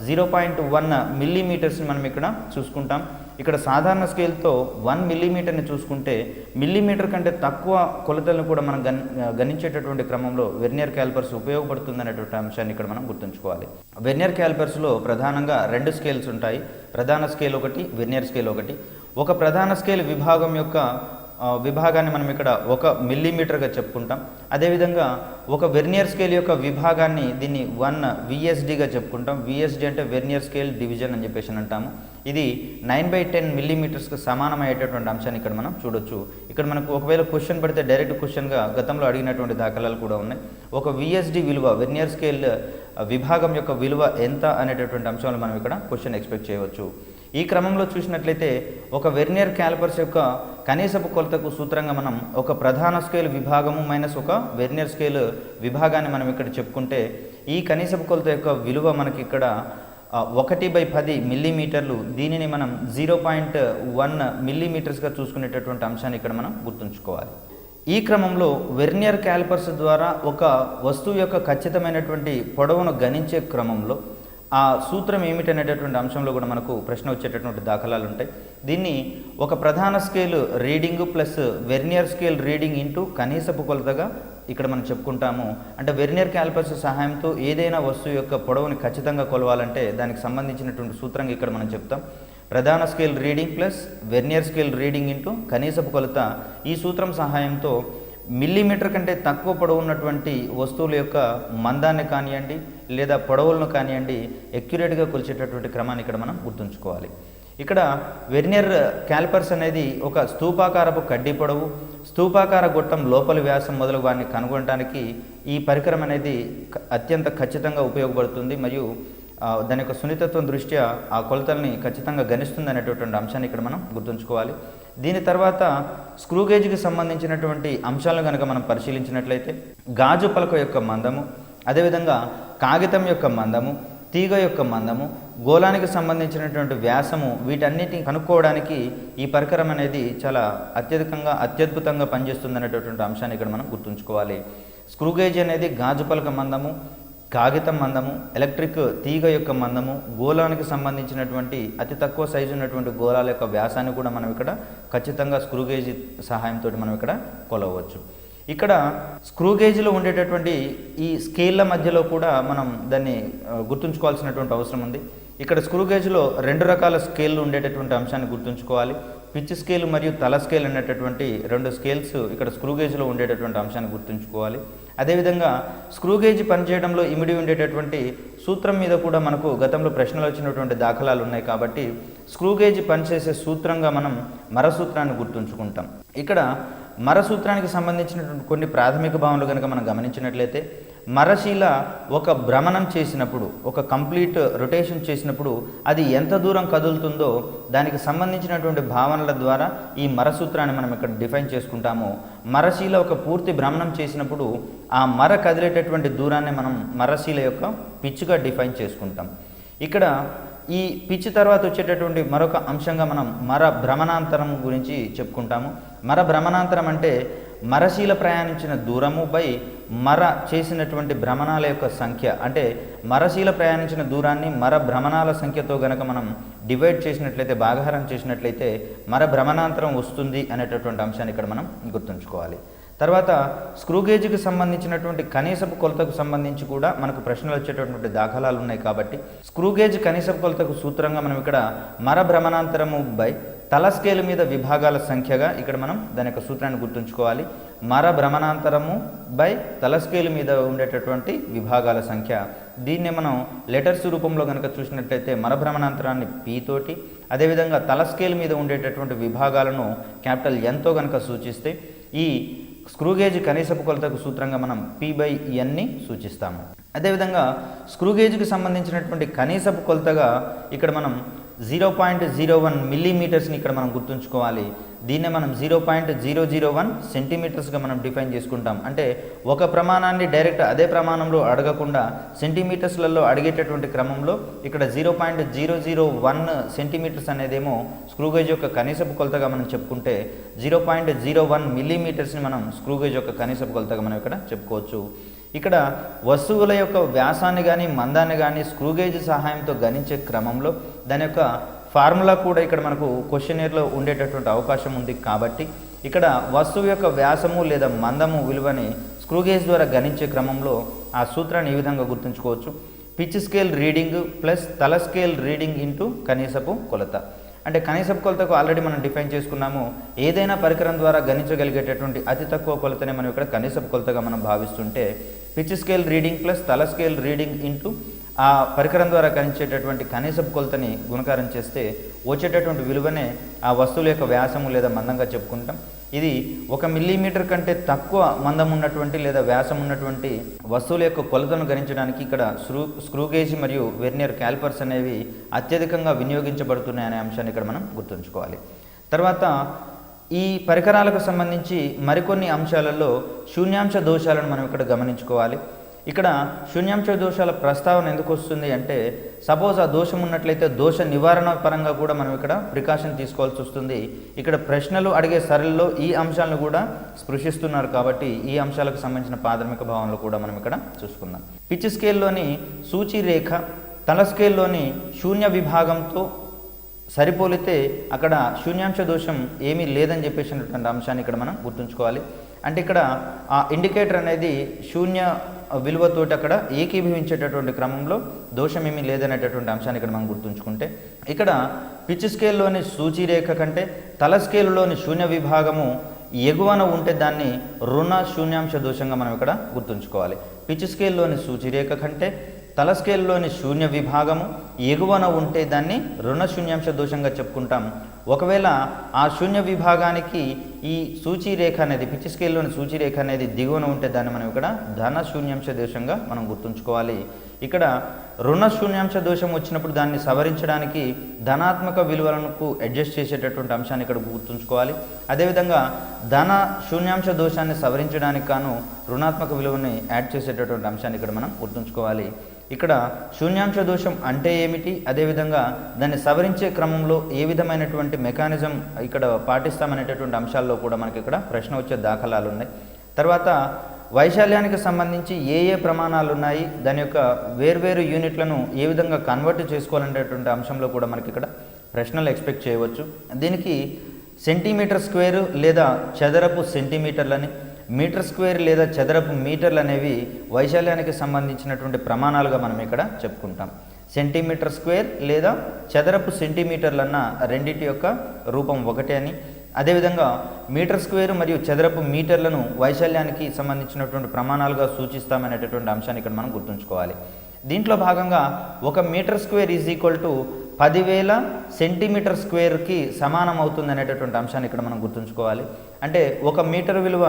0.1 మిల్లీమీటర్స్ని మనం ఇక్కడ చూసుకుంటాం. ఇక్కడ సాధారణ స్కేల్తో 1 మిల్లీమీటర్ని చూసుకుంటే మిల్లీమీటర్ కంటే తక్కువ కొలతలను కూడా మనం గణించేటటువంటి క్రమంలో వెర్నియర్ క్యాలిపర్స్ ఉపయోగపడుతుందనేటువంటి అంశాన్ని ఇక్కడ మనం గుర్తుంచుకోవాలి. వెర్నియర్ క్యాలిపర్స్లో ప్రధానంగా 2 స్కేల్స్ ఉంటాయి. ప్రధాన స్కేల్ ఒకటి, వెర్నియర్ స్కేల్ ఒకటి. ఒక ప్రధాన స్కేల్ విభాగాన్ని మనం ఇక్కడ 1 మిల్లీమీటర్గా చెప్పుకుంటాం. అదేవిధంగా ఒక వెర్నియర్ స్కేల్ యొక్క విభాగాన్ని దీన్ని 1 విఎస్డిగా చెప్పుకుంటాం. విఎస్డి అంటే వెర్నియర్ స్కేల్ డివిజన్ అని చెప్పేసి అంటాము. ఇది 9/10 మిల్లీమీటర్స్కి సమానమయ్యేటటువంటి అంశాన్ని ఇక్కడ మనం చూడొచ్చు. ఇక్కడ మనకు ఒకవేళ క్వశ్చన్ పడితే డైరెక్ట్ క్వశ్చన్గా గతంలో అడిగినటువంటి దాఖలాలు కూడా ఉన్నాయి. ఒక విఎస్డి విలువ, వెర్నియర్ స్కేల్ విభాగం యొక్క విలువ ఎంత అనేటటువంటి అంశాలు మనం ఇక్కడ క్వశ్చన్ ఎక్స్పెక్ట్ చేయవచ్చు. ఈ క్రమంలో చూసినట్లయితే ఒక వెర్నియర్ క్యాలిపర్స్ యొక్క కనీసపు కొలతకు సూత్రంగా మనం ఒక ప్రధాన స్కేల్ విభాగము మైనస్ ఒక వెర్నియర్ స్కేల్ విభాగాన్ని మనం ఇక్కడ చెప్పుకుంటే ఈ కనీసపు కొలత యొక్క విలువ మనకి ఇక్కడ 1/10 మిల్లీమీటర్లు. దీనిని మనం 0.1 మిల్లీమీటర్స్గా చూసుకునేటటువంటి అంశాన్ని ఇక్కడ మనం గుర్తుంచుకోవాలి. ఈ క్రమంలో వెర్నియర్ క్యాలిపర్స్ ద్వారా ఒక వస్తువు యొక్క ఖచ్చితమైనటువంటి పొడవును గణించే క్రమంలో ఆ సూత్రం ఏమిటనేటటువంటి అంశంలో కూడా మనకు ప్రశ్న వచ్చేటటువంటి దాఖలాలు ఉంటాయి. దీన్ని ఒక ప్రధాన scale reading plus vernier scale reading into కనీసపు కొలతగా ఇక్కడ మనం చెప్పుకుంటాము. అంటే వెర్నియర్ క్యాలిపర్స్ సహాయంతో ఏదైనా వస్తువు యొక్క పొడవుని ఖచ్చితంగా కొలవాలంటే దానికి సంబంధించినటువంటి సూత్రంగా ఇక్కడ మనం చెప్తాం. ప్రధాన scale reading plus vernier scale reading into కనీసపు కొలత. ఈ సూత్రం సహాయంతో మిల్లీమీటర్ కంటే తక్కువ పొడవు ఉన్నటువంటి వస్తువుల యొక్క మందాన్ని కానివ్వండి లేదా పొడవులను కానివ్వండి ఎక్యురేట్గా కొలిచేటటువంటి క్రమాన్ని ఇక్కడ మనం గుర్తుంచుకోవాలి. ఇక్కడ వెర్నియర్ క్యాలిపర్స్ అనేది ఒక స్తూపాకారపు కడ్డీ పొడవు, స్తూపాకార గొట్టం లోపలి వ్యాసం మొదలగు వాటిని కనుగొనడానికి ఈ పరికరం అనేది అత్యంత ఖచ్చితంగా ఉపయోగపడుతుంది మరియు దాని యొక్క సున్నితత్వం దృష్ట్యా ఆ కొలతల్ని ఖచ్చితంగా గణిస్తుంది అనేటటువంటి అంశాన్ని ఇక్కడ మనం గుర్తుంచుకోవాలి. దీని తర్వాత స్క్రూ గేజ్కి సంబంధించినటువంటి అంశాలను కనుక మనం పరిశీలించినట్లయితే గాజు పలక యొక్క మందము, అదేవిధంగా కాగితం యొక్క మందము, తీగ యొక్క మందము, గోళానికి సంబంధించినటువంటి వ్యాసము, వీటన్నిటిని కనుక్కోవడానికి ఈ పరికరం అనేది చాలా అత్యద్భుతంగా పనిచేస్తుంది అనేటటువంటి అంశాన్ని ఇక్కడ మనం గుర్తుంచుకోవాలి. స్క్రూ గేజ్ అనేది గాజు పలక మందము, కాగితం మందము, ఎలక్ట్రిక్ తీగ యొక్క మందము, గోళానికి సంబంధించినటువంటి అతి తక్కువ సైజు ఉన్నటువంటి గోళాల యొక్క వ్యాసాన్ని కూడా మనం ఇక్కడ ఖచ్చితంగా స్క్రూ గేజ్ సహాయంతో మనం ఇక్కడ కొలవచ్చు. ఇక్కడ స్క్రూ గేజ్లో ఉండేటటువంటి ఈ స్కేళ్ల మధ్యలో కూడా మనం దాన్ని గుర్తుంచుకోవాల్సినటువంటి అవసరం ఉంది. ఇక్కడ స్క్రూ గేజ్లో 2 రకాల స్కేళ్ళు ఉండేటటువంటి అంశాన్ని గుర్తుంచుకోవాలి. పిచ్ స్కేల్ మరియు తల స్కేల్ అనేటటువంటి 2 స్కేల్స్ ఇక్కడ స్క్రూ గేజ్లో ఉండేటటువంటి అంశాన్ని గుర్తుంచుకోవాలి. అదేవిధంగా స్క్రూ గేజ్ పనిచేయడంలో ఇమిడి ఉండేటటువంటి సూత్రం మీద కూడా మనకు గతంలో ప్రశ్నలు వచ్చినటువంటి దాఖలాలు ఉన్నాయి కాబట్టి స్క్రూ గేజ్ పనిచేసే సూత్రంగా మనం మర సూత్రాన్ని గుర్తుంచుకుంటాం. ఇక్కడ మర సూత్రానికి సంబంధించినటువంటి కొన్ని ప్రాథమిక భావనలు కనుక మనం గమనించినట్లయితే మరశీల ఒక భ్రమణం చేసినప్పుడు, ఒక కంప్లీట్ రొటేషన్ చేసినప్పుడు అది ఎంత దూరం కదులుతుందో దానికి సంబంధించినటువంటి భావనల ద్వారా ఈ మర సూత్రాన్ని మనం ఇక్కడ డిఫైన్ చేసుకుంటాము. మరశీల ఒక పూర్తి భ్రమణం చేసినప్పుడు ఆ మర కదిలేటటువంటి దూరాన్ని మనం మరశీల యొక్క పిచ్గా డిఫైన్ చేసుకుంటాం. ఇక్కడ ఈ పిచ్ తర్వాత వచ్చేటటువంటి మరొక అంశంగా మనం మర భ్రమణాంతరం గురించి చెప్పుకుంటాము. మర భ్రమణాంతరం అంటే మరశీల ప్రయాణించిన దూరము బై మర చేసినటువంటి భ్రమణాల యొక్క సంఖ్య, అంటే మరశీల ప్రయాణించిన దూరాన్ని మర భ్రమణాల సంఖ్యతో గనక మనం డివైడ్ చేసినట్లయితే, భాగాహారం చేసినట్లయితే మర భ్రమణాంతరం వస్తుంది అనేటటువంటి అంశాన్ని ఇక్కడ మనం గుర్తుంచుకోవాలి. తర్వాత స్క్రూ గేజ్కి సంబంధించినటువంటి కనీసపు కొలతకు సంబంధించి కూడా మనకు ప్రశ్నలు వచ్చేటటువంటి దాఖలాలు ఉన్నాయి. కాబట్టి స్క్రూ గేజ్ కనీసపు కొలతకు సూత్రంగా మనం ఇక్కడ మర భ్రమణాంతరము బై తల స్కేలు మీద విభాగాల సంఖ్యగా ఇక్కడ మనం దాని యొక్క సూత్రాన్ని గుర్తుంచుకోవాలి. మర భ్రమణాంతరము బై తల స్కేలు మీద ఉండేటటువంటి విభాగాల సంఖ్య. దీన్ని మనం లెటర్స్ రూపంలో కనుక చూసినట్లయితే మర భ్రమణాంతరాన్ని పి తోటి, అదేవిధంగా తల స్కేలు మీద ఉండేటటువంటి విభాగాలను క్యాపిటల్ ఎన్తో కనుక సూచిస్తే ఈ స్క్రూ గేజ్ కనీసపు కొలతకు సూత్రంగా మనం P/Nని సూచిస్తాము. అదేవిధంగా స్క్రూ గేజ్కి సంబంధించినటువంటి కనీసపు కొలతగా ఇక్కడ మనం 0.01 మిల్లీమీటర్స్ని ఇక్కడ మనం గుర్తుంచుకోవాలి. దీన్నే మనం 0.001 సెంటీమీటర్స్గా మనం డిఫైన్ చేసుకుంటాం. అంటే ఒక ప్రమాణాన్ని డైరెక్ట్ అదే ప్రమాణంలో అడగకుండా సెంటీమీటర్స్లలో అడిగేటటువంటి క్రమంలో ఇక్కడ 0.001 సెంటీమీటర్స్ అనేదేమో స్క్రూ గేజ్ యొక్క కనీసపు కొలతగా మనం చెప్పుకుంటే, 0.01 మిల్లీమీటర్స్ని మనం స్క్రూ గేజ్ యొక్క కనీసపు కొలతగా మనం ఇక్కడ చెప్పుకోవచ్చు. ఇక్కడ వస్తువుల యొక్క వ్యాసాన్ని కానీ మందాన్ని కానీ స్క్రూ గేజ్ సహాయంతో గణించే క్రమంలో దాని యొక్క ఫార్ములా కూడా ఇక్కడ మనకు క్వశ్చనర్లో ఉండేటటువంటి అవకాశం ఉంది. కాబట్టి ఇక్కడ వస్తువు యొక్క వ్యాసము లేదా మందము విలువని స్క్రూ గేజ్ ద్వారా గణించే క్రమంలో ఆ సూత్రాన్ని ఈ విధంగా గుర్తుంచుకోవచ్చు. పిచ్ స్కేల్ రీడింగ్ ప్లస్ తల స్కేల్ రీడింగ్ ఇంటూ కనీసపు కొలత. అంటే కనీసపు కొలతకు ఆల్రెడీ మనం డిఫైన్ చేసుకున్నాము. ఏదైనా పరికరం ద్వారా గణించగలిగేటటువంటి అతి తక్కువ కొలతనే మనం ఇక్కడ కనీసపు కొలతగా మనం భావిస్తుంటే, పిచ్ స్కేల్ రీడింగ్ ప్లస్ తల స్కేల్ రీడింగ్ ఇంటూ ఆ పరికరం ద్వారా గణించేటటువంటి కనీసపు కొలతని గుణకారం చేస్తే వచ్చేటటువంటి విలువనే ఆ వస్తువుల యొక్క వ్యాసము లేదా మందంగా చెప్పుకుంటాం. ఇది 1 మిల్లీమీటర్ కంటే తక్కువ మందం ఉన్నటువంటి లేదా వ్యాసం ఉన్నటువంటి వస్తువుల యొక్క కొలతను గణించడానికి ఇక్కడ స్క్రూ గేజ్ మరియు వెర్నియర్ క్యాలిపర్స్ అనేవి అత్యధికంగా వినియోగించబడుతున్నాయి అనే అంశాన్ని ఇక్కడ మనం గుర్తుంచుకోవాలి. తర్వాత ఈ పరికరాలకు సంబంధించి మరికొన్ని అంశాలలో శూన్యాంశ దోషాలను మనం ఇక్కడ గమనించుకోవాలి. ఇక్కడ శూన్యాంశ దోషాల ప్రస్తావన ఎందుకు వస్తుంది అంటే, సపోజ్ ఆ దోషం ఉన్నట్లయితే దోష నివారణ పరంగా కూడా మనం ఇక్కడ ప్రికాషన్ తీసుకోవాల్సి వస్తుంది. ఇక్కడ ప్రశ్నలు అడిగే సరళిలో ఈ అంశాలను కూడా స్పృశిస్తున్నారు. కాబట్టి ఈ అంశాలకు సంబంధించిన ప్రాథమిక భావనలు కూడా మనం ఇక్కడ చూసుకుందాం. పిచ్ స్కేల్లోని సూచిరేఖ తల స్కేల్లోని శూన్య విభాగంతో సరిపోలితే అక్కడ శూన్యాంశ దోషం ఏమీ లేదని చెప్పేసినటువంటి అంశాన్ని ఇక్కడ మనం గుర్తుంచుకోవాలి. అంటే ఇక్కడ ఆ ఇండికేటర్ అనేది శూన్య విలువతోటి అక్కడ ఏకీభవించేటటువంటి క్రమంలో దోషం ఏమీ లేదనేటటువంటి అంశాన్ని ఇక్కడ మనం గుర్తుంచుకుంటే, ఇక్కడ పిచ్ స్కేల్లోని సూచిరేఖ కంటే తల స్కేలులోని శూన్య విభాగము ఎగువన ఉంటే దాన్ని రుణ శూన్యాంశ దోషంగా మనం ఇక్కడ గుర్తుంచుకోవాలి. పిచ్ స్కేల్లోని సూచిరేఖ కంటే తల స్కేల్లోని శూన్య విభాగము ఎగువన ఉంటే దాన్ని రుణ శూన్యాంశ దోషంగా చెప్పుకుంటాం. ఒకవేళ ఆ శూన్య విభాగానికి ఈ సూచిరేఖ అనేది పిచ్ స్కేల్లోని సూచిరేఖ అనేది దిగువన ఉంటే దాన్ని మనం ఇక్కడ ధన శూన్యాంశ దోషంగా మనం గుర్తుంచుకోవాలి. ఇక్కడ రుణ శూన్యాంశ దోషం వచ్చినప్పుడు దాన్ని సవరించడానికి ధనాత్మక విలువలకు అడ్జస్ట్ చేసేటటువంటి అంశాన్ని ఇక్కడ గుర్తుంచుకోవాలి. అదేవిధంగా ధన శూన్యాంశ దోషాన్ని సవరించడానికి గాను రుణాత్మక విలువని యాడ్ చేసేటటువంటి అంశాన్ని ఇక్కడ మనం గుర్తుంచుకోవాలి. ఇక్కడ శూన్యాంశ దోషం అంటే ఏమిటి, అదేవిధంగా దాన్ని సవరించే క్రమంలో ఏ విధమైనటువంటి మెకానిజం ఇక్కడ పాటిస్తామనేటటువంటి అంశాల్లో కూడా మనకి ఇక్కడ ప్రశ్న వచ్చే దాఖలాలు ఉన్నాయి. తర్వాత వైశాల్యానికి సంబంధించి ఏ ఏ ప్రమాణాలు ఉన్నాయి, దాని యొక్క వేర్వేరు యూనిట్లను ఏ విధంగా కన్వర్ట్ చేసుకోవాలనేటటువంటి అంశంలో కూడా మనకి ఇక్కడ ప్రశ్నలు ఎక్స్పెక్ట్ చేయవచ్చు. దీనికి సెంటీమీటర్ స్క్వేర్ లేదా చదరపు సెంటీమీటర్లని, మీటర్ స్క్వేర్ లేదా చదరపు మీటర్లు అనేవి వైశాల్యానికి సంబంధించినటువంటి ప్రమాణాలుగా మనం ఇక్కడ చెప్పుకుంటాం. సెంటీమీటర్ స్క్వేర్ లేదా చదరపు సెంటీమీటర్లన్న రెండింటి యొక్క రూపం ఒకటే అని, అదేవిధంగా మీటర్ స్క్వేర్ మరియు చదరపు మీటర్లను వైశాల్యానికి సంబంధించినటువంటి ప్రమాణాలుగా సూచిస్తామనేటటువంటి అంశాన్ని ఇక్కడ మనం గుర్తుంచుకోవాలి. దీంట్లో భాగంగా 1 metre square is equal to 10,000 centimetre స్క్వేర్కి సమానం అవుతుంది అనేటటువంటి అంశాన్ని ఇక్కడ మనం గుర్తుంచుకోవాలి. అంటే 1 మీటర్ విలువ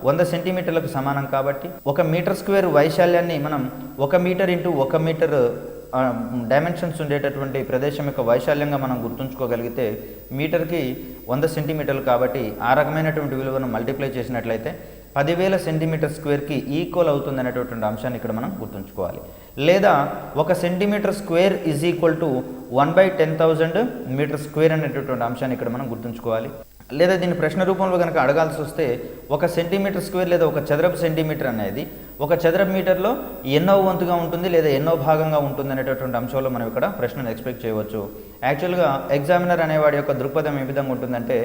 100 సెంటీమీటర్లకు సమానం. కాబట్టి 1 మీటర్ స్క్వేర్ వైశాల్యాన్ని మనం 1 మీటర్ ఇంటూ 1 మీటర్ డైమెన్షన్స్ ఉండేటటువంటి ప్రదేశం యొక్క వైశాల్యంగా మనం గుర్తుంచుకోగలిగితే మీటర్కి 100 సెంటీమీటర్లు. కాబట్టి ఆ రకమైనటువంటి విలువను మల్టిప్లై చేసినట్లయితే 10,000 సెంటీమీటర్ స్క్వేర్కి ఈక్వల్ అవుతుంది అనేటటువంటి అంశాన్ని ఇక్కడ మనం గుర్తుంచుకోవాలి. లేదా 1 centimetre square is equal to 1/10,000 metre square అనేటటువంటి అంశాన్ని ఇక్కడ మనం గుర్తుంచుకోవాలి. లేదా దీన్ని ప్రశ్న రూపంలో కనుక అడగాల్సి వస్తే 1 సెంటీమీటర్ స్క్వేర్ లేదా 1 చదరపు సెంటీమీటర్ అనేది 1 చదరపు మీటర్లో ఎన్నో వంతుగా ఉంటుంది లేదా ఎన్నో భాగంగా ఉంటుంది అనేటటువంటి అంశంలో మనం ఇక్కడ ప్రశ్నను ఎక్స్పెక్ట్ చేయవచ్చు. యాక్చువల్గా ఎగ్జామినర్ అనేవాడి యొక్క దృక్పథం ఏ విధంగా ఉంటుందంటే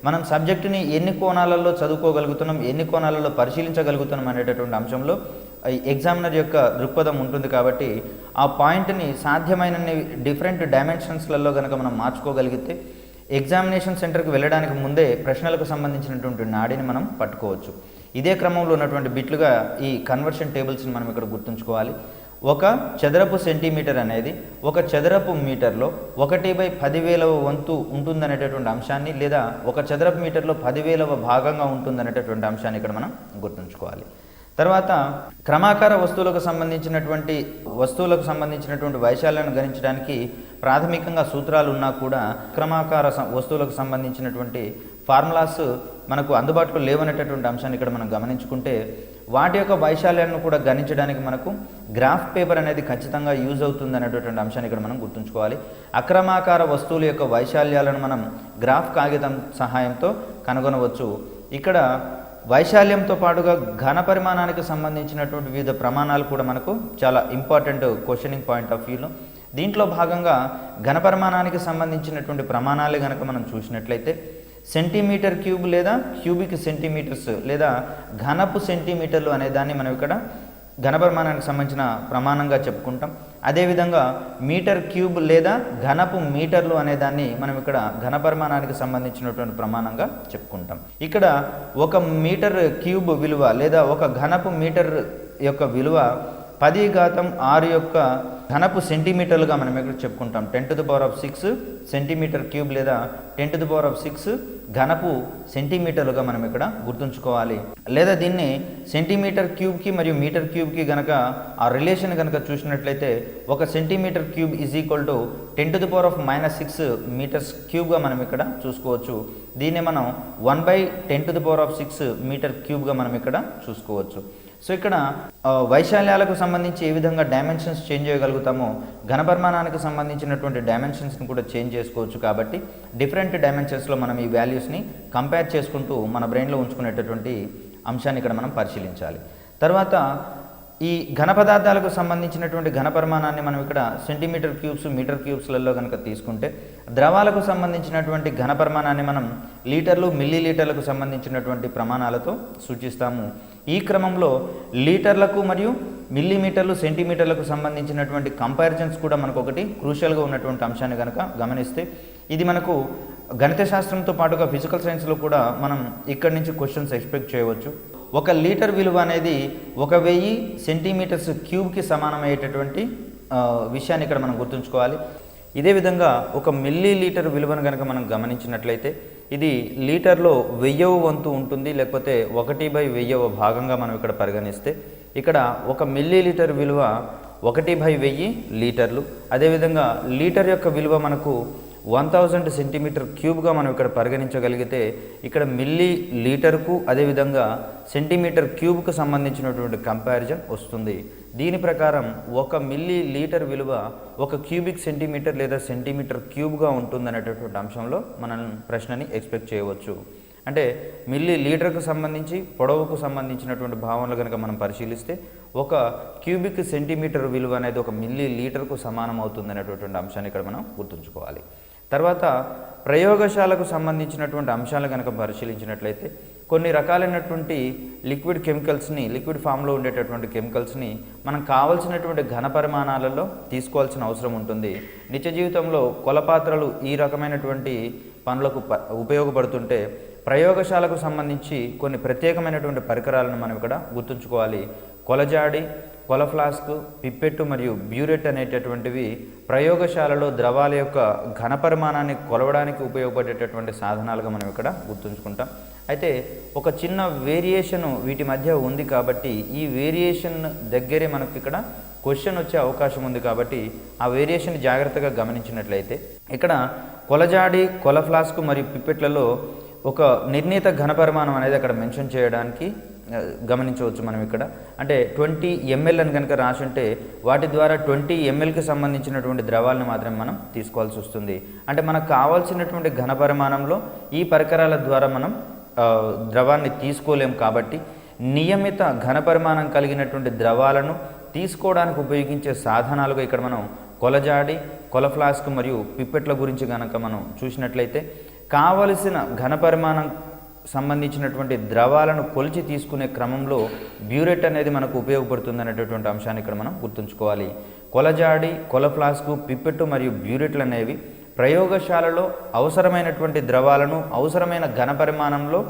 మనం సబ్జెక్టుని ఎన్ని కోణాలలో చదువుకోగలుగుతున్నాం, ఎన్ని కోణాలలో పరిశీలించగలుగుతున్నాం అనేటటువంటి అంశంలో ఎగ్జామినర్ యొక్క దృక్పథం ఉంటుంది. కాబట్టి ఆ పాయింట్ని సాధ్యమైనన్ని డిఫరెంట్ డైమెన్షన్స్లలో కనుక మనం మార్చుకోగలిగితే ఎగ్జామినేషన్ సెంటర్కి వెళ్ళడానికి ముందే ప్రశ్నలకు సంబంధించినటువంటి నాడిని మనం పట్టుకోవచ్చు. ఇదే క్రమంలో ఉన్నటువంటి బిట్లుగా ఈ కన్వర్షన్ టేబుల్స్ని మనం ఇక్కడ గుర్తుంచుకోవాలి. 1 చదరపు సెంటీమీటర్ అనేది 1 చదరపు మీటర్లో 1/10,000వ వంతు ఉంటుందనేటటువంటి అంశాన్ని, లేదా 1 చదరపు మీటర్లో 10,000వ భాగంగా ఉంటుందనేటటువంటి అంశాన్ని ఇక్కడ మనం గుర్తుంచుకోవాలి. తర్వాత క్రమాకార వస్తువులకు సంబంధించినటువంటి వైశాల్యాన్ని గణించడానికి ప్రాథమికంగా సూత్రాలు ఉన్నా కూడా క్రమాకార వస్తువులకు సంబంధించినటువంటి ఫార్ములాస్ మనకు అందుబాటులో లేవనేటటువంటి అంశాన్ని ఇక్కడ మనం గమనించుకుంటే వాటి యొక్క వైశాల్యాన్ని కూడా గణించడానికి మనకు గ్రాఫ్ పేపర్ అనేది ఖచ్చితంగా యూజ్ అవుతుంది అనేటటువంటి అంశాన్ని ఇక్కడ మనం గుర్తుంచుకోవాలి. అక్రమాకార వస్తువుల యొక్క వైశాల్యాలను మనం గ్రాఫ్ కాగితం సహాయంతో కనుగొనవచ్చు. ఇక్కడ వైశాల్యంతో పాటుగా ఘన పరిమాణానికి సంబంధించినటువంటి వివిధ ప్రమాణాలు కూడా మనకు చాలా ఇంపార్టెంట్ క్వశ్చనింగ్ పాయింట్ ఆఫ్ వ్యూలో. దీంట్లో భాగంగా ఘన పరిమాణానికి సంబంధించినటువంటి ప్రమాణాలు కనుక మనం చూసినట్లయితే సెంటీమీటర్ క్యూబ్ లేదా క్యూబిక్ సెంటీమీటర్స్ లేదా ఘనపు సెంటీమీటర్లు అనే దాన్ని మనం ఇక్కడ ఘనపరిమాణానికి సంబంధించిన ప్రమాణంగా చెప్పుకుంటాం. అదేవిధంగా మీటర్ క్యూబ్ లేదా ఘనపు మీటర్లు అనేదాన్ని మనం ఇక్కడ ఘనపరిమాణానికి సంబంధించినటువంటి ప్రమాణంగా చెప్పుకుంటాం. ఇక్కడ 1 మీటర్ క్యూబ్ విలువ లేదా 1 ఘనపు మీటర్ యొక్క విలువ 10⁻6 యొక్క ఘనపు సెంటీమీటర్లుగా మనం ఇక్కడ చెప్పుకుంటాం. 10⁻6 సెంటీమీటర్ క్యూబ్ లేదా 10⁻6 ఘనపు సెంటీమీటర్లుగా మనం ఇక్కడ గుర్తుంచుకోవాలి. లేదా దీన్ని సెంటీమీటర్ క్యూబ్కి మరియు మీటర్ క్యూబ్కి గనక ఆ రిలేషన్ కనుక చూసినట్లయితే 1 centimetre cube is equal to 10⁻6 metres క్యూబ్గా మనం ఇక్కడ చూసుకోవచ్చు. దీన్ని మనం 1/10⁻6 మీటర్ క్యూబ్గా మనం ఇక్కడ చూసుకోవచ్చు. సో ఇక్కడ వైశాల్యాలకు సంబంధించి ఏ విధంగా డైమెన్షన్స్ చేంజ్ చేయగలుగుతామో ఘనపరిమాణానికి సంబంధించినటువంటి డైమెన్షన్స్ని కూడా చేంజ్ చేసుకోవచ్చు. కాబట్టి డిఫరెంట్ డైమెన్షన్స్లో మనం ఈ వాల్యూస్ని కంపేర్ చేసుకుంటూ మన బ్రెయిన్లో ఉంచుకునేటటువంటి అంశాన్ని ఇక్కడ మనం పరిశీలించాలి. తర్వాత ఈ ఘన పదార్థాలకు సంబంధించినటువంటి ఘనపరిమాణాన్ని మనం ఇక్కడ సెంటీమీటర్ క్యూబ్స్ మీటర్ క్యూబ్స్లలో కనుక తీసుకుంటే ద్రవాలకు సంబంధించినటువంటి ఘనపరిమాణాన్ని మనం లీటర్లు మిల్లీ లీటర్లకు సంబంధించినటువంటి ప్రమాణాలతో సూచిస్తాము. ఈ క్రమంలో లీటర్లకు మరియు మిల్లీమీటర్లు సెంటీమీటర్లకు సంబంధించినటువంటి కంపారిజన్స్ కూడా మనకు ఒకటి క్రూషియల్గా ఉన్నటువంటి అంశాన్ని కనుక గమనిస్తే ఇది మనకు గణిత శాస్త్రంతో పాటుగా ఫిజికల్ సైన్స్లో కూడా మనం ఇక్కడి నుంచి క్వశ్చన్స్ ఎక్స్పెక్ట్ చేయవచ్చు. 1 లీటర్ విలువ అనేది 1000 సెంటీమీటర్స్ క్యూబ్కి సమానమయ్యేటటువంటి విషయాన్ని ఇక్కడ మనం గుర్తుంచుకోవాలి. ఇదే విధంగా 1 మిల్లీ లీటర్ విలువను కనుక మనం గమనించినట్లయితే ఇది లీటర్లో 1000వ వంతు ఉంటుంది, లేకపోతే 1/1000వ భాగంగా మనం ఇక్కడ పరిగణిస్తే ఇక్కడ 1 మిల్లీ లీటర్ విలువ 1/1000 లీటర్లు. అదేవిధంగా లీటర్ యొక్క విలువ మనకు 1000 సెంటీమీటర్ క్యూబ్గా మనం ఇక్కడ పరిగణించగలిగితే ఇక్కడ మిల్లీ లీటర్కు అదేవిధంగా సెంటీమీటర్ క్యూబ్కు సంబంధించినటువంటి కంపారిజన్ వస్తుంది. దీని ప్రకారం 1 మిల్లీ లీటర్ విలువ 1 క్యూబిక్ సెంటీమీటర్ లేదా సెంటీమీటర్ క్యూబ్గా ఉంటుందనేటటువంటి అంశంలో మనం ప్రశ్నని ఎక్స్పెక్ట్ చేయవచ్చు. అంటే మిల్లీ లీటర్కు సంబంధించి పొడవుకు సంబంధించినటువంటి భావనలు కనుక మనం పరిశీలిస్తే 1 క్యూబిక్ సెంటీమీటర్ విలువ అనేది 1 మిల్లీ లీటర్కు సమానం అవుతుంది అనేటటువంటి అంశాన్ని ఇక్కడ మనం గుర్తుంచుకోవాలి. తర్వాత ప్రయోగశాలకు సంబంధించినటువంటి అంశాలు కనుక పరిశీలించినట్లయితే కొన్ని రకాలైనటువంటి లిక్విడ్ కెమికల్స్ని లిక్విడ్ ఫామ్లో ఉండేటటువంటి కెమికల్స్ని మనం కావాల్సినటువంటి ఘన పరిమాణాలలో తీసుకోవాల్సిన అవసరం ఉంటుంది. నిత్య జీవితంలో కొలపాత్రలు ఈ రకమైనటువంటి పనులకు ఉపయోగపడుతుంటే ప్రయోగశాలకు సంబంధించి కొన్ని ప్రత్యేకమైనటువంటి పరికరాలను మనం ఇక్కడ గుర్తుంచుకోవాలి. కొలజాడి, కొల ఫ్లాస్క్, పిప్పెట్టు మరియు బ్యూరెట్ అనేటటువంటివి ప్రయోగశాలలో ద్రవాల యొక్క ఘనపరిమాణాన్ని కొలవడానికి ఉపయోగపడేటటువంటి సాధనాలుగా మనం ఇక్కడ గుర్తుంచుకుంటాం. అయితే ఒక చిన్న వేరియేషన్ వీటి మధ్య ఉంది కాబట్టి ఈ వేరియేషన్ దగ్గరే మనకు ఇక్కడ క్వశ్చన్ వచ్చే అవకాశం ఉంది. కాబట్టి ఆ వేరియేషన్ జాగ్రత్తగా గమనించినట్లయితే ఇక్కడ కొలజాడి, కొల ఫ్లాస్క్ మరియు పిప్పెట్లలో ఒక నిర్ణీత ఘనపరిమాణం అనేది అక్కడ మెన్షన్ చేయడానికి గమనించవచ్చు మనం ఇక్కడ. అంటే 20 ml అని కనుక రాసి ఉంటే వాటి ద్వారా 20 mlకి సంబంధించినటువంటి ద్రవాలను మాత్రమే మనం తీసుకోవాల్సి వస్తుంది. అంటే మనకు కావాల్సినటువంటి ఘన పరిమాణంలో ఈ పరికరాల ద్వారా మనం ద్రవాన్ని తీసుకోలేం కాబట్టి నియమిత ఘన పరిమాణం కలిగినటువంటి ద్రవాలను తీసుకోవడానికి ఉపయోగించే సాధనాలుగా ఇక్కడ మనం కొలజాడి, కొల ఫ్లాస్క్ మరియు పిప్పెట్ల గురించి కనుక మనం చూసినట్లయితే కావలసిన ఘన పరిమాణం సంబంధించినటువంటి ద్రవాలను కొలిచి తీసుకునే క్రమంలో బ్యూరెట్ అనేది మనకు ఉపయోగపడుతుంది అనేటటువంటి అంశాన్ని ఇక్కడ మనం గుర్తుంచుకోవాలి. కొలజాడి, కొల ఫ్లాస్కు, పిప్పెట్టు మరియు బ్యూరెట్లు అనేవి ప్రయోగశాలలో అవసరమైనటువంటి ద్రవాలను అవసరమైన ఘన పరిమాణంలో